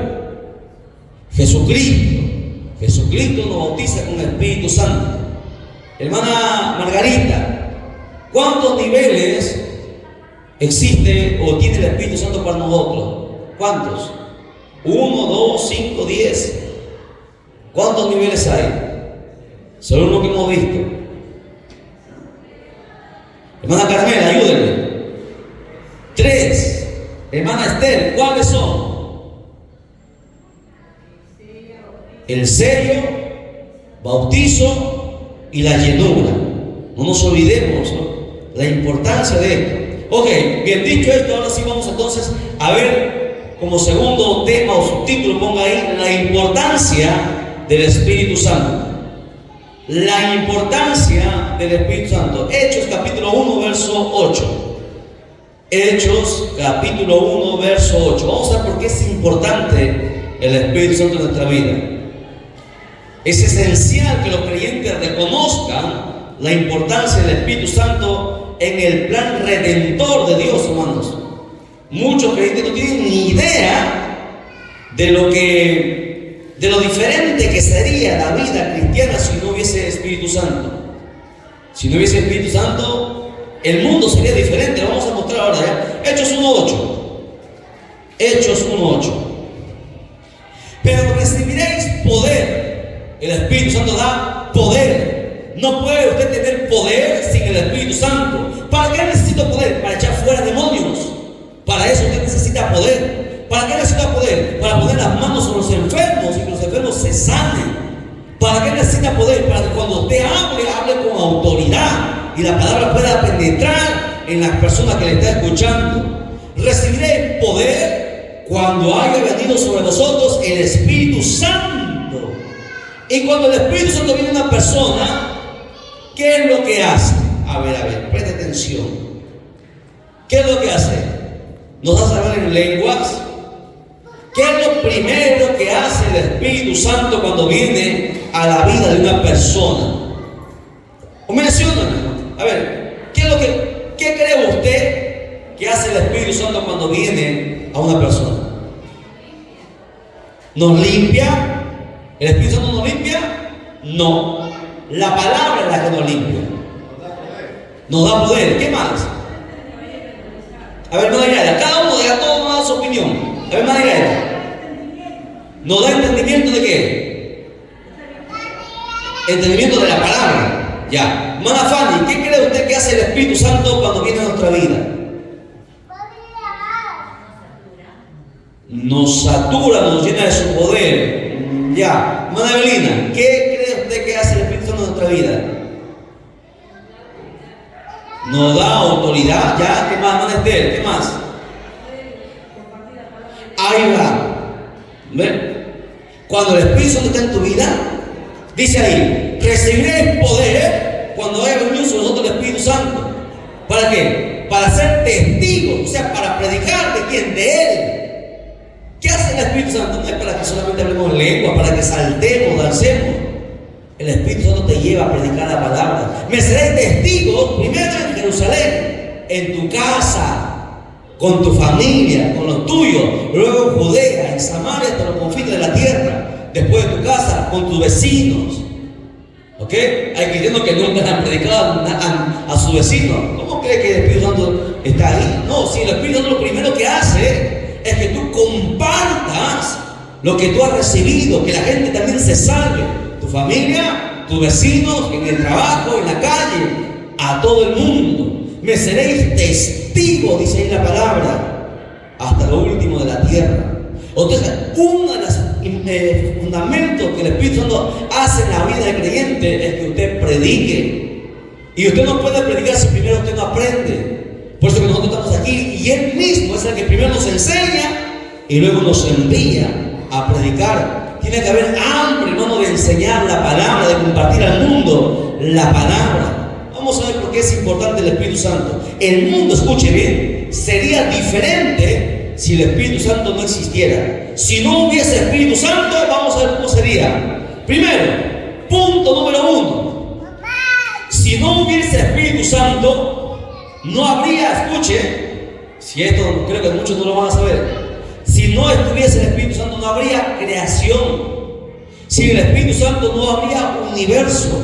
Jesucristo. Jesucristo nos bautiza con el Espíritu Santo. Hermana Margarita, ¿cuántos niveles existe o tiene el Espíritu Santo para nosotros? ¿Cuántos? 1, 2, 5, 10. ¿Cuántos niveles hay? Solo uno que hemos visto. Hermana Carmela, ayúdenme. 3. Hermana Esther, ¿cuáles son? El sello, bautizo y la llenura. No nos olvidemos, ¿no?, la importancia de esto. Ok, bien dicho esto, ahora sí vamos entonces a ver como segundo tema o subtítulo, ponga ahí, la importancia del Espíritu Santo. La importancia del Espíritu Santo. Hechos capítulo 1, verso 8. Hechos capítulo 1, verso 8. Vamos a ver por qué es importante el Espíritu Santo en nuestra vida. Es esencial que los creyentes reconozcan la importancia del Espíritu Santo en el plan redentor de Dios, hermanos. Muchos creyentes no tienen ni idea de lo diferente que sería la vida cristiana si no hubiese Espíritu Santo. Si no hubiese Espíritu Santo, el mundo sería diferente. Lo vamos a mostrar ahora, ¿ya? Hechos 1:8. Hechos 1:8. Pero recibiréis poder. El Espíritu Santo da poder. No puede usted tener poder sin el Espíritu Santo. ¿Para qué necesita poder? Para echar fuera demonios. Para eso usted necesita poder. ¿Para qué necesita poder? Para poner las manos sobre los enfermos y que los enfermos se sanen. ¿Para qué necesita poder? Para que cuando usted hable con autoridad y la palabra pueda penetrar en las personas que le está escuchando. Recibiré poder cuando haya venido sobre nosotros el Espíritu Santo. Y cuando el Espíritu Santo viene a una persona, ¿qué es lo que hace? A ver, preste atención. ¿Qué es lo que hace? ¿Nos hace hablar en lenguas? ¿Qué es lo primero que hace el Espíritu Santo cuando viene a la vida de una persona? O mencióname. A ver, ¿qué cree usted que hace el Espíritu Santo cuando viene a una persona? ¿Nos limpia? ¿El Espíritu Santo nos limpia? No. La palabra es la que nos limpia. Nos da poder. ¿Qué más? A ver, Madre, cada uno de todos nos da su opinión. A ver, Madre, ¿nos da entendimiento de qué? Entendimiento de la palabra. Ya. Hermana Fanny, ¿qué cree usted que hace el Espíritu Santo cuando viene a nuestra vida? Nos satura, nos llena de su poder. Ya. Hermana Evelina, ¿qué cree usted que hace el Espíritu Santo en nuestra vida? Nos da autoridad. Ya. ¿Qué más, hermana Esther? ¿Qué más? Ahí va. ¿Ven? Cuando el Espíritu Santo está en tu vida, dice ahí, recibiréis poder cuando haya venido sobre nosotros el Espíritu Santo. ¿Para qué? Para ser testigos, o sea, para predicar de quién, de Él. ¿Qué hace el Espíritu Santo? No es para que solamente hablemos en lengua, para que saltemos, dancemos. El Espíritu Santo te lleva a predicar la palabra. Me seréis testigos primero en Jerusalén, en tu casa, con tu familia, con los tuyos, luego en Judea, en Samaria, hasta los confines de la tierra, después de tu casa, con tus vecinos. ¿Ok? Hay cristianos que nunca han predicado a sus vecinos. ¿Cómo cree que el Espíritu Santo está ahí? No, si el Espíritu Santo lo primero que hace es que tú compartas lo que tú has recibido, que la gente también se salve. Tu familia, tus vecinos, en el trabajo, en la calle, a todo el mundo. Me seréis testigos, dice ahí la palabra, hasta lo último de la tierra. Entonces, uno de los fundamentos que el Espíritu Santo hace en la vida del creyente es que usted predique. Y usted no puede predicar si primero usted no aprende. Por eso que nosotros estamos aquí y Él mismo es el que primero nos enseña y luego nos envía a predicar. Tiene que haber hambre, hermano, de enseñar la palabra, de compartir al mundo la palabra. Vamos a ver por qué es importante el Espíritu Santo. El mundo, escuche bien, sería diferente si el Espíritu Santo no existiera. Si no hubiese Espíritu Santo, vamos a ver cómo sería. Primero, punto número 1. Si no hubiese Espíritu Santo, no habría, escuche, si esto creo que muchos no lo van a saber, si no estuviese el Espíritu Santo no habría creación. Sin el Espíritu Santo no habría universo.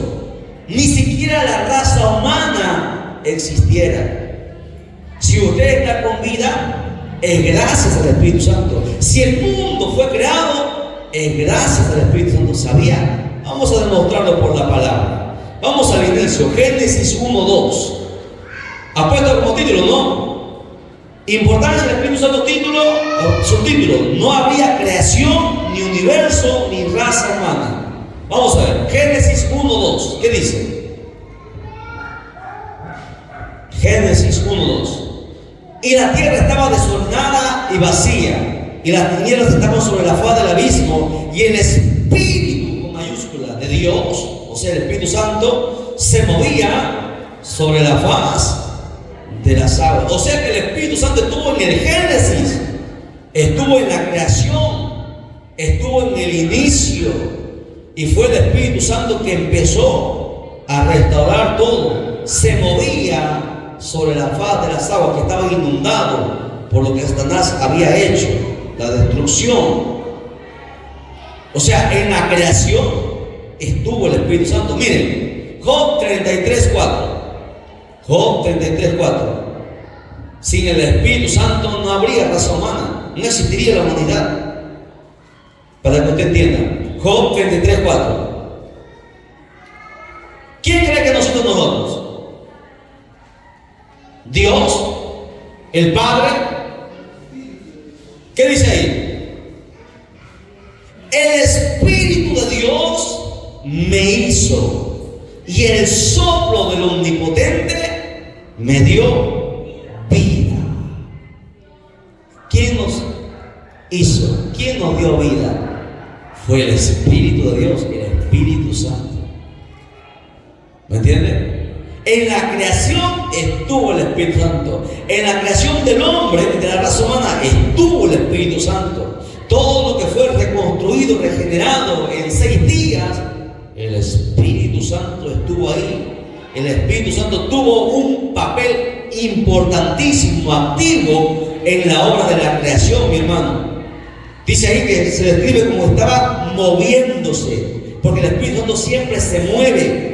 Ni siquiera la raza humana existiera. Si usted está con vida, es gracias al Espíritu Santo. Si el mundo fue creado, es gracias al Espíritu Santo. ¿Sabía? Vamos a demostrarlo por la palabra. Vamos al inicio, Génesis 1:2. Ha puesto como título, ¿no? Importancia del Espíritu Santo, título, subtítulo: no habría creación, ni universo, ni raza humana. Vamos a ver, Génesis 1:2. ¿Qué dice? Génesis 1:2. Y la tierra estaba desordenada y vacía, y las tinieblas estaban sobre la faz del abismo, y el Espíritu, con mayúscula, de Dios, o sea, el Espíritu Santo, se movía sobre la faz de las aguas. O sea que el Espíritu Santo estuvo en el Génesis, estuvo en la creación, estuvo en el inicio, y fue el Espíritu Santo que empezó a restaurar todo. Se movía sobre la faz de las aguas que estaban inundados por lo que Satanás había hecho, la destrucción. O sea, en la creación estuvo el Espíritu Santo. Miren, Job 33:4. Job 33:4. Sin el Espíritu Santo no habría raza humana, no existiría la humanidad. Para que usted entienda, Job 33:4. ¿Quién cree que nosotros? Dios, el Padre. ¿Qué dice ahí? El Espíritu de Dios me hizo, y el soplo del Omnipotente me dio vida. ¿Quién nos hizo? ¿Quién nos dio vida? Fue el Espíritu de Dios, el Espíritu Santo. ¿Me entiende? En la creación estuvo el Espíritu Santo. En la creación del hombre, de la raza humana, estuvo el Espíritu Santo. Todo lo que fue reconstruido, regenerado en 6 días, el Espíritu Santo estuvo ahí. El Espíritu Santo tuvo un papel importantísimo, activo en la obra de la creación, mi hermano. Dice ahí que se describe como estaba moviéndose, porque el Espíritu Santo siempre se mueve.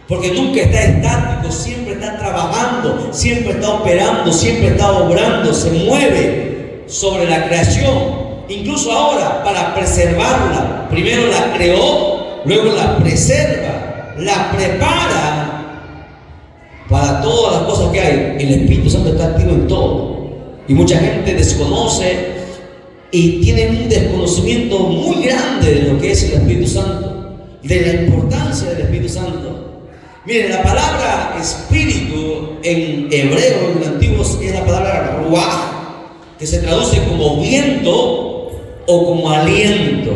Porque nunca está estático, siempre está trabajando, siempre está operando, siempre está obrando, se mueve sobre la creación. Incluso ahora, para preservarla, primero la creó, luego la preserva, la prepara para todas las cosas que hay. El Espíritu Santo está activo en todo. Y mucha gente desconoce y tiene un desconocimiento muy grande de lo que es el Espíritu Santo, de la importancia del Espíritu Santo. Miren, la palabra espíritu en hebreo, en el antiguo, es la palabra ruach, que se traduce como viento o como aliento.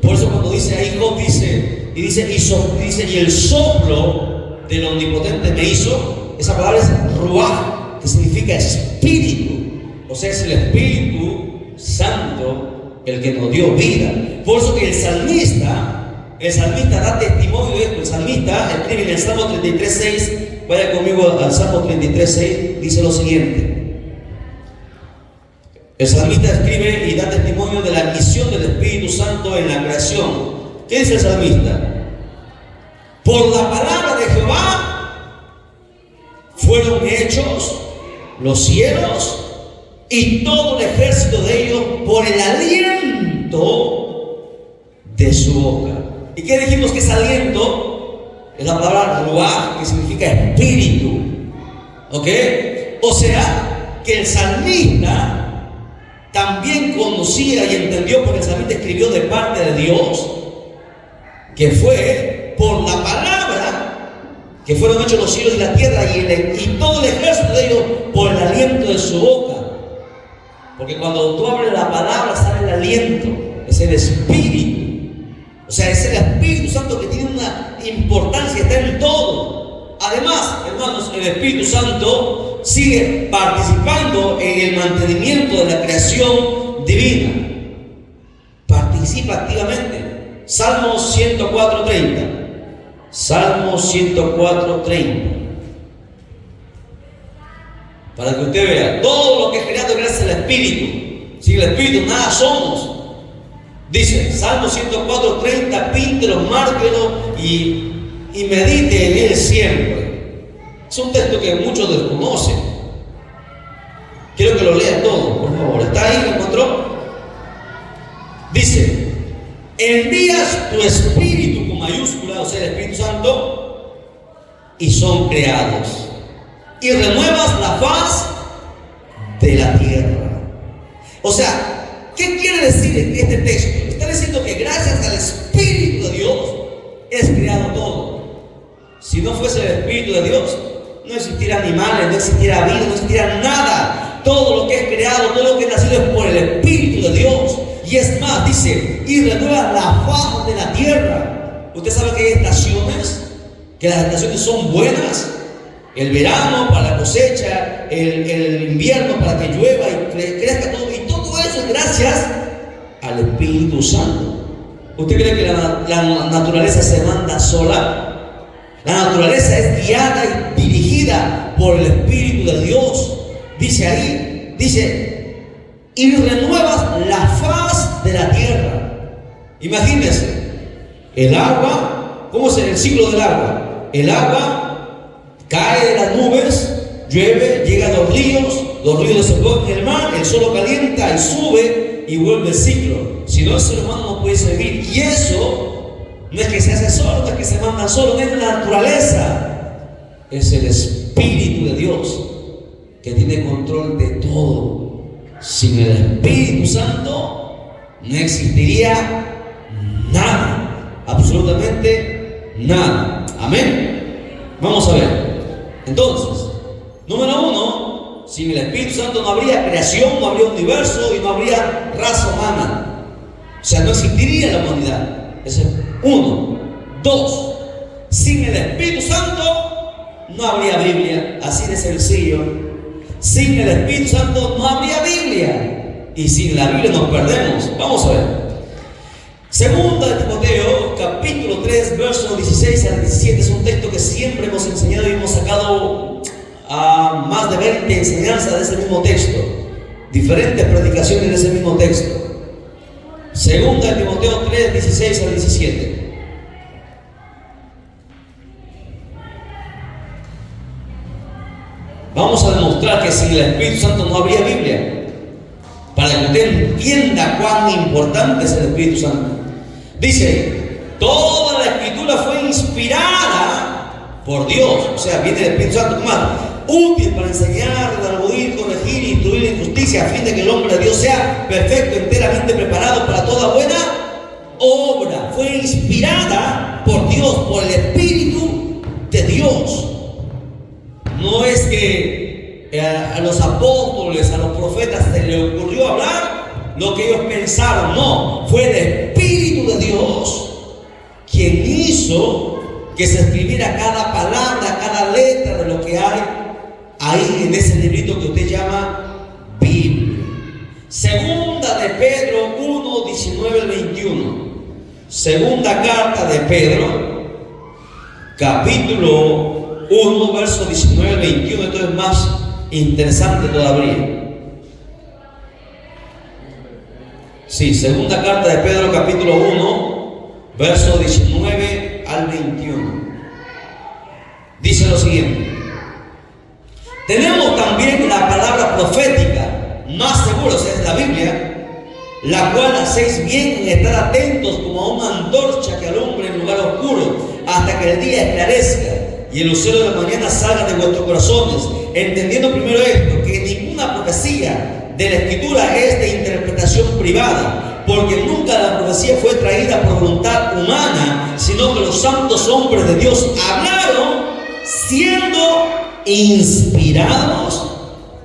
Por eso cuando dice ahí Job, dice, y el soplo del Omnipotente me hizo, esa palabra es ruach, que significa espíritu. O sea, es el Espíritu Santo el que nos dio vida. Por eso que el salmista da testimonio de esto. El salmista escribe en el Salmo 33:6. Vaya conmigo al Salmo 33:6. Dice lo siguiente. El salmista escribe y da testimonio de la misión del Espíritu Santo en la creación. ¿Qué dice el salmista? Por la palabra de Jehová fueron hechos los cielos y todo el ejército de ellos por el aliento de su boca. ¿Y qué dijimos que es aliento? Es la palabra ruach, que significa espíritu. ¿Ok? O sea, que el salmista también conocía y entendió, porque el salmista escribió de parte de Dios, que fue por la palabra que fueron hechos los cielos y la tierra, y todo el ejército de ellos por el aliento de su boca. Porque cuando tú abres la palabra sale el aliento, es el espíritu. O sea, es el Espíritu Santo que tiene una importancia, está en todo. Además, hermanos, el Espíritu Santo sigue participando en el mantenimiento de la creación divina. Participa activamente. Salmo 104:30. Salmo 104:30. Para que usted vea, todo lo que es creado gracias al Espíritu. Sin el Espíritu nada somos. Dice, Salmo 104:30, píntelo, márquelo y medite en él siempre. Es un texto que muchos desconocen. Quiero que lo lean todo, por favor. ¿Está ahí? ¿Lo encontró? Dice: envías tu espíritu con mayúscula, o sea, el Espíritu Santo, y son creados. Y renuevas la faz de la tierra. O sea, ¿qué quiere decir este texto? Está diciendo que gracias al Espíritu de Dios es creado todo. Si no fuese el Espíritu de Dios, no existiera animales, no existiera vida, no existiera nada. Todo lo que es creado, todo lo que es nacido es por el Espíritu de Dios. Y es más, dice, y renueva la faz de la tierra. Usted sabe que hay estaciones, que las estaciones son buenas. El verano para la cosecha, el invierno para que llueva y crezca todo. Y todo eso es gracias al Espíritu Santo. ¿Usted cree que la naturaleza se manda sola? La naturaleza es guiada y dirigida por el Espíritu de Dios. Dice ahí, dice, y renuevas la faz de la tierra. Imagínense, el agua, ¿cómo es el ciclo del agua? El agua cae de las nubes, llueve, llega a los ríos desembocan en el mar, el sol lo calienta y sube y vuelve el ciclo. Si no, el ser humano no puede servir. Y eso no es que se hace solo, no es que se manda solo, no es la naturaleza, es el Espíritu de Dios que tiene control de todo. Sin el Espíritu Santo no existiría nada, absolutamente nada. Amén. Vamos a ver. Entonces, número uno, sin el Espíritu Santo no habría creación, no habría universo y no habría raza humana. O sea, no existiría la humanidad. Ese es uno. Dos, sin el Espíritu Santo no habría Biblia. Así de sencillo. Sin el Espíritu Santo no habría Biblia. Y sin la Biblia nos perdemos. Vamos a ver. Segunda de Timoteo, capítulo 3, versos 16 al 17. Es un texto que siempre hemos enseñado y hemos sacado a más de 20 enseñanzas de ese mismo texto. Diferentes predicaciones de ese mismo texto. Segunda de Timoteo 3, 16 al 17. Vamos a demostrar que sin el Espíritu Santo no habría Biblia, para que usted entienda cuán importante es el Espíritu Santo. Dice, toda la Escritura fue inspirada por Dios. O sea, viene el Espíritu Santo como útil para enseñar, redarguir, corregir, instruir en justicia, a fin de que el hombre de Dios sea perfecto, enteramente preparado para toda buena obra. Fue inspirada por Dios, por el Espíritu de Dios. No es que a los apóstoles, a los profetas se les ocurrió hablar lo que ellos pensaron. No, fue el Espíritu de Dios quien hizo que se escribiera cada palabra, cada letra de lo que hay ahí en ese librito que usted llama Biblia. Segunda de Pedro 1, 19 al 21. Segunda carta de Pedro, capítulo 1, verso 19 al 21. Esto es más interesante todavía. Sí, segunda carta de Pedro, capítulo 1, verso 19 al 21. Dice lo siguiente: tenemos también la palabra profética más segura, o sea, es la Biblia, la cual hacéis bien en estar atentos como a una antorcha que alumbra en lugar oscuro, hasta que el día esclarezca y el lucero de la mañana salga de vuestros corazones, entendiendo primero esto, que ninguna profecía de la Escritura es de interpretación privada, porque nunca la profecía fue traída por voluntad humana, sino que los santos hombres de Dios hablaron siendo inspirados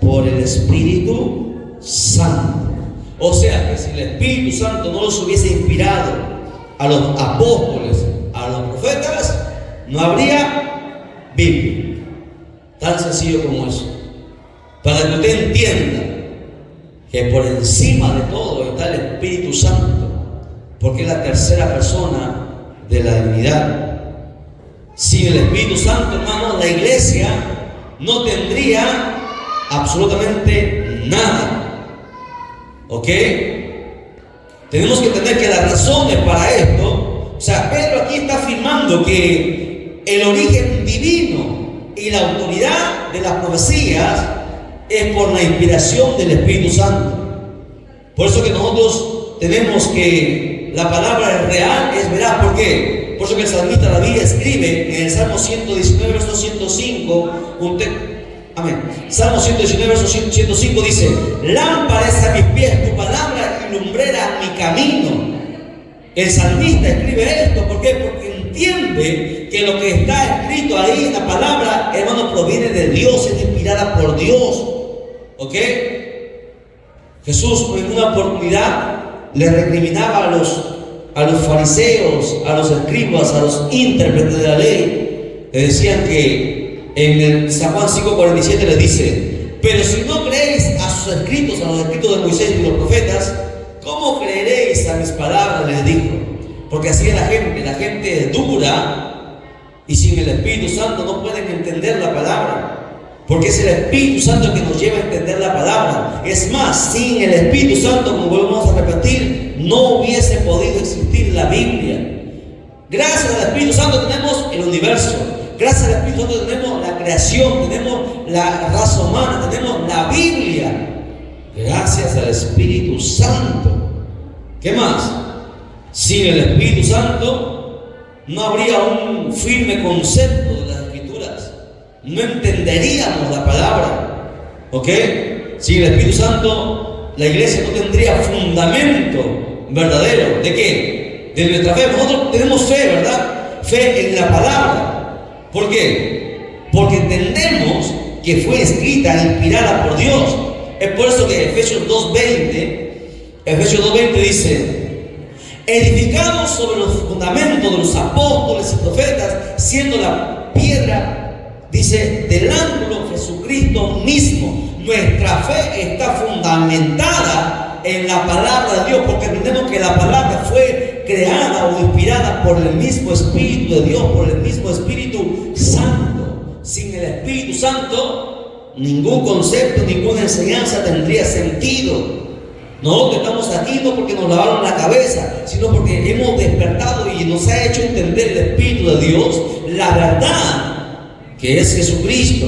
por el Espíritu Santo. O sea que si el Espíritu Santo no los hubiese inspirado a los apóstoles, a los profetas, no habría Biblia. Tan sencillo como eso. Para que usted entienda que por encima de todo está el Espíritu Santo, porque es la tercera persona de la divinidad. Sin el Espíritu Santo, hermano, la iglesia no tendría absolutamente nada. ¿Ok? Tenemos que entender que las razones para esto, o sea, Pedro aquí está afirmando que el origen divino y la autoridad de las profecías es por la inspiración del Espíritu Santo. Por eso que nosotros tenemos que la palabra es real, es veraz. ¿Por qué? Por eso que el salmista David escribe en el Salmo 119, verso 105, amén. Salmo 119, verso 105 dice: lámpara es a mis pies tu palabra y lumbrera mi camino. El salmista escribe esto, ¿por qué? Porque entiende que lo que está escrito ahí en la palabra, hermano, proviene de Dios, es inspirada por Dios. ¿Ok? Jesús en una oportunidad le recriminaba a los fariseos, a los escribas, a los intérpretes de la ley. Le decían que en el San Juan 5:47 les dice: pero si no creéis a sus escritos, a los escritos de Moisés y de los profetas, ¿cómo creeréis a mis palabras? Les dijo. Porque así es la gente es dura y sin el Espíritu Santo no pueden entender la palabra. Porque es el Espíritu Santo que nos lleva a entender la palabra. Es más, sin el Espíritu Santo, como volvemos a repetir, no hubiese podido existir la Biblia. Gracias al Espíritu Santo tenemos el universo. Gracias al Espíritu Santo tenemos la creación, tenemos la raza humana, tenemos la Biblia. Gracias al Espíritu Santo. ¿Qué más? Sin el Espíritu Santo no habría un firme concepto de las Escrituras. No entenderíamos la palabra. ¿Ok? Sin el Espíritu Santo, la iglesia no tendría fundamento verdadero. ¿De qué? De nuestra fe. Nosotros tenemos fe, ¿verdad? Fe en la palabra. ¿Por qué? Porque entendemos que fue escrita, inspirada por Dios. Es por eso que Efesios 2:20 dice: edificados sobre los fundamentos de los apóstoles y profetas, siendo la piedra, dice, del ángulo Jesucristo mismo. Nuestra fe está fundamentada en la palabra de Dios, porque entendemos que la palabra fue creada o inspirada por el mismo Espíritu de Dios, por el mismo Espíritu Santo. Sin el Espíritu Santo, ningún concepto, ninguna enseñanza tendría sentido. Nosotros estamos aquí no porque nos lavaron la cabeza, sino porque hemos despertado y nos ha hecho entender el Espíritu de Dios, la verdad que es Jesucristo.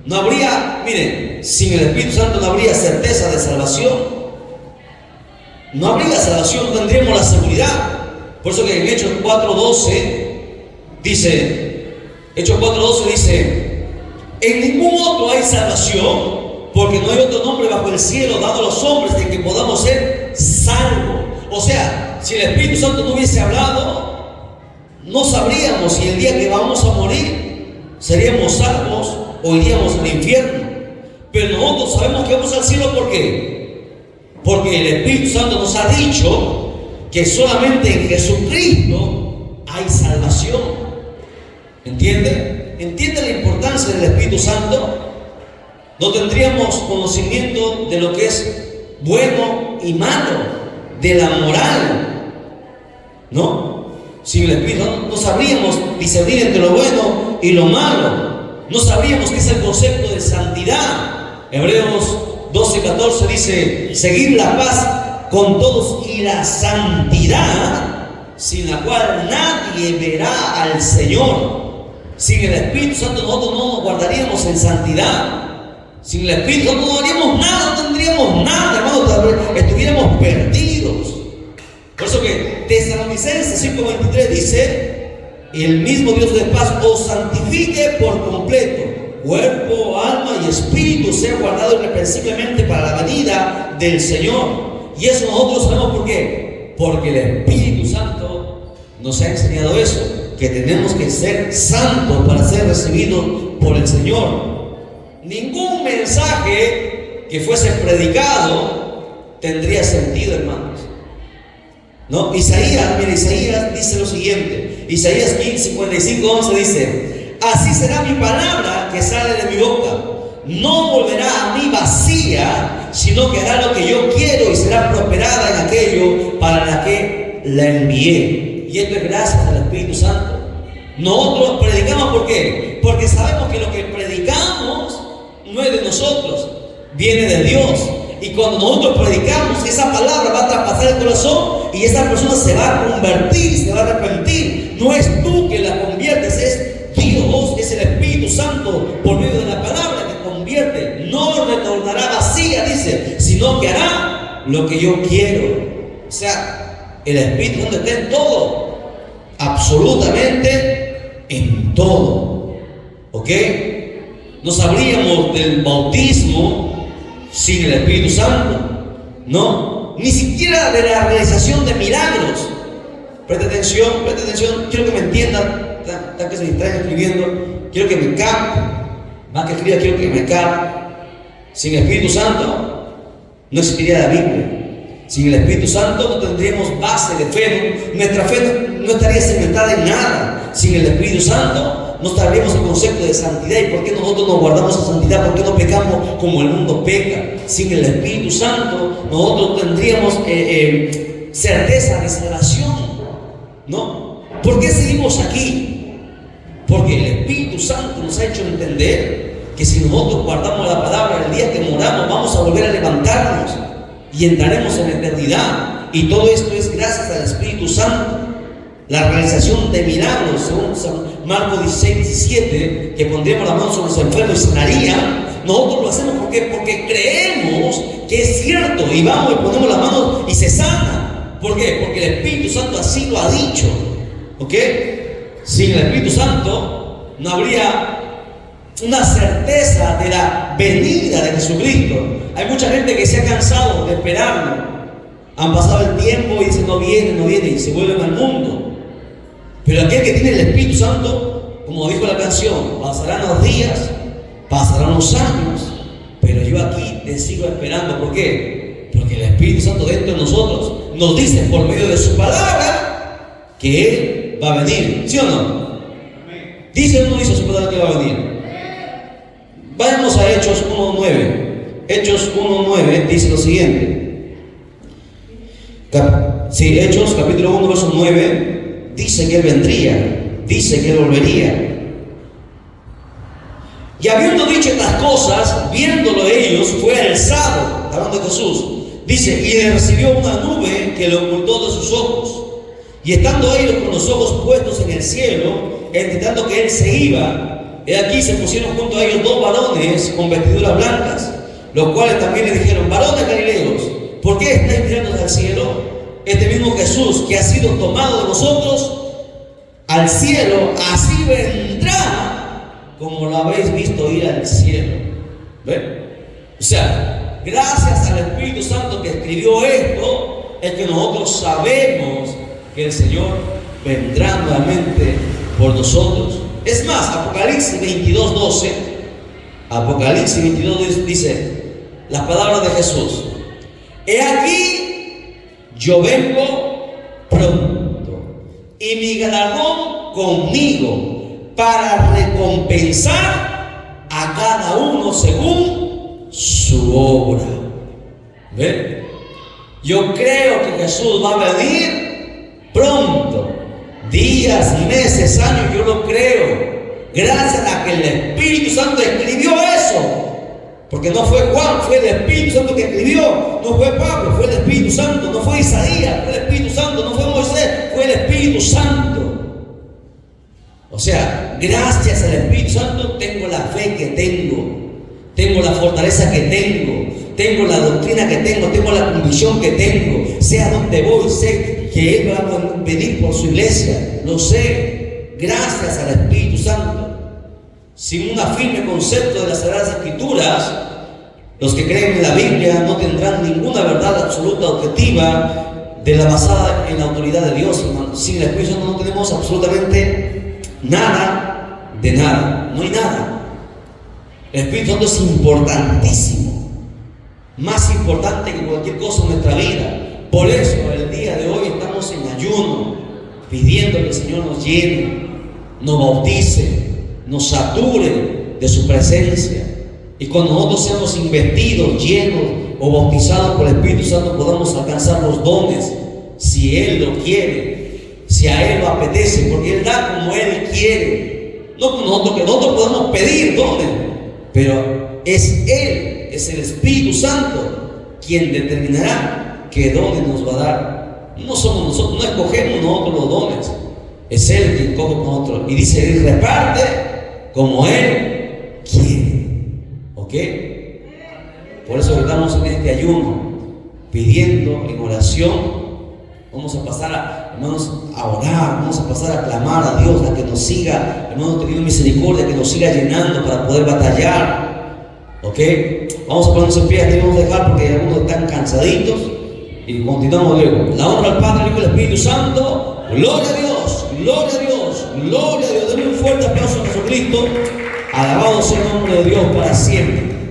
No habría, miren, sin el Espíritu Santo no habría certeza de salvación. No habría salvación, no tendríamos la seguridad. Por eso que en Hechos 4:12 dice, en ningún otro hay salvación, porque no hay otro nombre bajo el cielo dado a los hombres de que podamos ser salvos. O sea, si el Espíritu Santo no hubiese hablado, no sabríamos si el día que vamos a morir seríamos salvos o iríamos al infierno. Pero nosotros sabemos que vamos al cielo. ¿Por qué? Porque el Espíritu Santo nos ha dicho que solamente en Jesucristo hay salvación. ¿Entiende? ¿Entiende la importancia del Espíritu Santo? No tendríamos conocimiento de lo que es bueno y malo, de la moral, ¿no? Sin el Espíritu no sabríamos discernir entre lo bueno y lo malo. No sabríamos qué es el concepto de santidad. Hebreos 12:14 dice: seguir la paz con todos y la santidad, sin la cual nadie verá al Señor. Sin el Espíritu Santo nosotros no nos guardaríamos en santidad. Sin el Espíritu Santo no haríamos nada, no tendríamos nada, hermanos, estuviéramos perdidos. Por eso que Tesalonicenses 5:23 dice: y el mismo Dios de paz os santifique por completo, cuerpo, alma y espíritu sea guardado irreprensiblemente para la venida del Señor. Y eso nosotros sabemos por qué. Porque el Espíritu Santo nos ha enseñado eso, que tenemos que ser santos para ser recibidos por el Señor. Ningún mensaje que fuese predicado tendría sentido, hermanos. ¿No? Isaías dice lo siguiente. Isaías 55:11 dice: así será mi palabra que sale de mi boca. No volverá a mí vacía, sino que hará lo que yo quiero y será prosperada en aquello para la que la envié. Y esto es gracias al Espíritu Santo. Nosotros predicamos, ¿por qué? Porque sabemos que lo que predicamos no es de nosotros, viene de Dios. Y cuando nosotros predicamos, esa palabra va a traspasar el corazón y esa persona se va a convertir, se va a arrepentir. No es tú que la conviertes, es Dios, es el Espíritu Santo por medio de la palabra que convierte. No no retornará vacía, dice, sino que hará lo que yo quiero. O sea, el Espíritu Santo está en todo, absolutamente en todo. ¿Ok? No sabríamos del bautismo sin el Espíritu Santo, ¿no? Ni siquiera de la realización de milagros. Presta atención, quiero que me entiendan, tan que se me están escribiendo, quiero que me capten. Más que escriba, quiero que me capten. Sin el Espíritu Santo no existiría la Biblia. Sin el Espíritu Santo no tendríamos base de fe. Nuestra fe no estaría cimentada en nada. Sin el Espíritu Santo no sabríamos el concepto de santidad. ¿Y por qué nosotros nos guardamos en santidad? ¿Por qué no pecamos como el mundo peca? Sin el Espíritu Santo nosotros tendríamos certeza de salvación, ¿no? ¿Por qué seguimos aquí? Porque el Espíritu Santo nos ha hecho entender que si nosotros guardamos la palabra, el día que moramos vamos a volver a levantarnos y entraremos en la eternidad. Y todo esto es gracias al Espíritu Santo. La realización de milagros, según San Marcos 16:17, que pondríamos las manos sobre los enfermos y sanarían. Nosotros lo hacemos porque creemos que es cierto, y vamos y ponemos las manos y se sana. ¿Por qué? Porque el Espíritu Santo así lo ha dicho. ¿Ok? Sin el Espíritu Santo no habría una certeza de la venida de Jesucristo. Hay mucha gente que se ha cansado de esperarlo. Han pasado el tiempo y dicen no viene, y se vuelven al mundo. Pero aquel que tiene el Espíritu Santo, como dijo la canción, pasarán los días, pasarán los años, pero yo aquí te sigo esperando. ¿Por qué? Porque el Espíritu Santo dentro de nosotros nos dice por medio de su palabra que Él va a venir. ¿Sí o no? Dice o no dice su palabra que va a venir. Vayamos a Hechos 1:9. Hechos 1:9 dice lo siguiente. Hechos capítulo 1 verso 9 dice que Él vendría, dice que Él volvería. Y habiendo dicho estas cosas, viéndolo ellos, fue alzado, hablando de Jesús, dice, y le recibió una nube que lo ocultó de sus ojos. Y estando ellos con los ojos puestos en el cielo, entendiendo que Él se iba, he aquí se pusieron junto a ellos dos varones con vestiduras blancas, los cuales también le dijeron, varones galileos, ¿por qué estáis mirando al cielo? Este mismo Jesús que ha sido tomado de vosotros al cielo, así vendrá como lo habéis visto ir al cielo. ¿Ven? O sea, gracias al Espíritu Santo que escribió esto, es que nosotros sabemos que el Señor vendrá nuevamente por nosotros. Es más, Apocalipsis 22:12, Apocalipsis 22 dice las palabras de Jesús: he aquí yo vengo pronto, y mi galardón conmigo, para recompensar a cada uno según su obra. ¿Ven? Yo creo que Jesús va a venir pronto, días, meses, años, yo lo creo, gracias a que el Espíritu Santo escribió eso. Porque no fue Juan, fue el Espíritu Santo que escribió. No fue Pablo, fue el Espíritu Santo. No fue Isaías, fue el Espíritu Santo. No fue Moisés, fue el Espíritu Santo. O sea, gracias al Espíritu Santo tengo la fe que tengo la fortaleza que tengo la doctrina que tengo la convicción que tengo. Sé a dónde voy, sé que Él va a venir por su iglesia. Lo sé, gracias al Espíritu Santo. Sin un firme concepto de las Sagradas Escrituras, los que creen en la Biblia no tendrán ninguna verdad absoluta, objetiva, de la basada en la autoridad de Dios, hermano. Sin el Espíritu Santo no tenemos absolutamente nada de nada. No hay nada. El Espíritu Santo es importantísimo, más importante que cualquier cosa en nuestra vida. Por eso el día de hoy estamos en ayuno, pidiendo que el Señor nos llene, nos bautice, nos sature de su presencia, y cuando nosotros seamos investidos, llenos o bautizados por el Espíritu Santo, podamos alcanzar los dones, si Él lo quiere, si a Él lo apetece, porque Él da como Él quiere, no como nosotros, que nosotros podemos pedir dones, pero es Él, es el Espíritu Santo quien determinará qué dones nos va a dar. No somos nosotros, no escogemos nosotros los dones, es Él quien coge con nosotros, y dice, Él reparte como Él quiere. ¿Ok? Por eso estamos en este ayuno, pidiendo en oración. Vamos a pasar, hermanos, a orar, vamos a pasar a clamar a Dios, a que nos siga, hermanos, teniendo misericordia, que nos siga llenando para poder batallar. ¿Ok? Vamos a ponernos en pie, aquí vamos a dejar porque algunos están cansaditos y continuamos luego. La honra al Padre, al Hijo y al Espíritu Santo. Gloria a Dios, gloria a Dios, gloria a Dios. Denle un fuerte aplauso a Jesucristo. Alabado sea el nombre de Dios para siempre.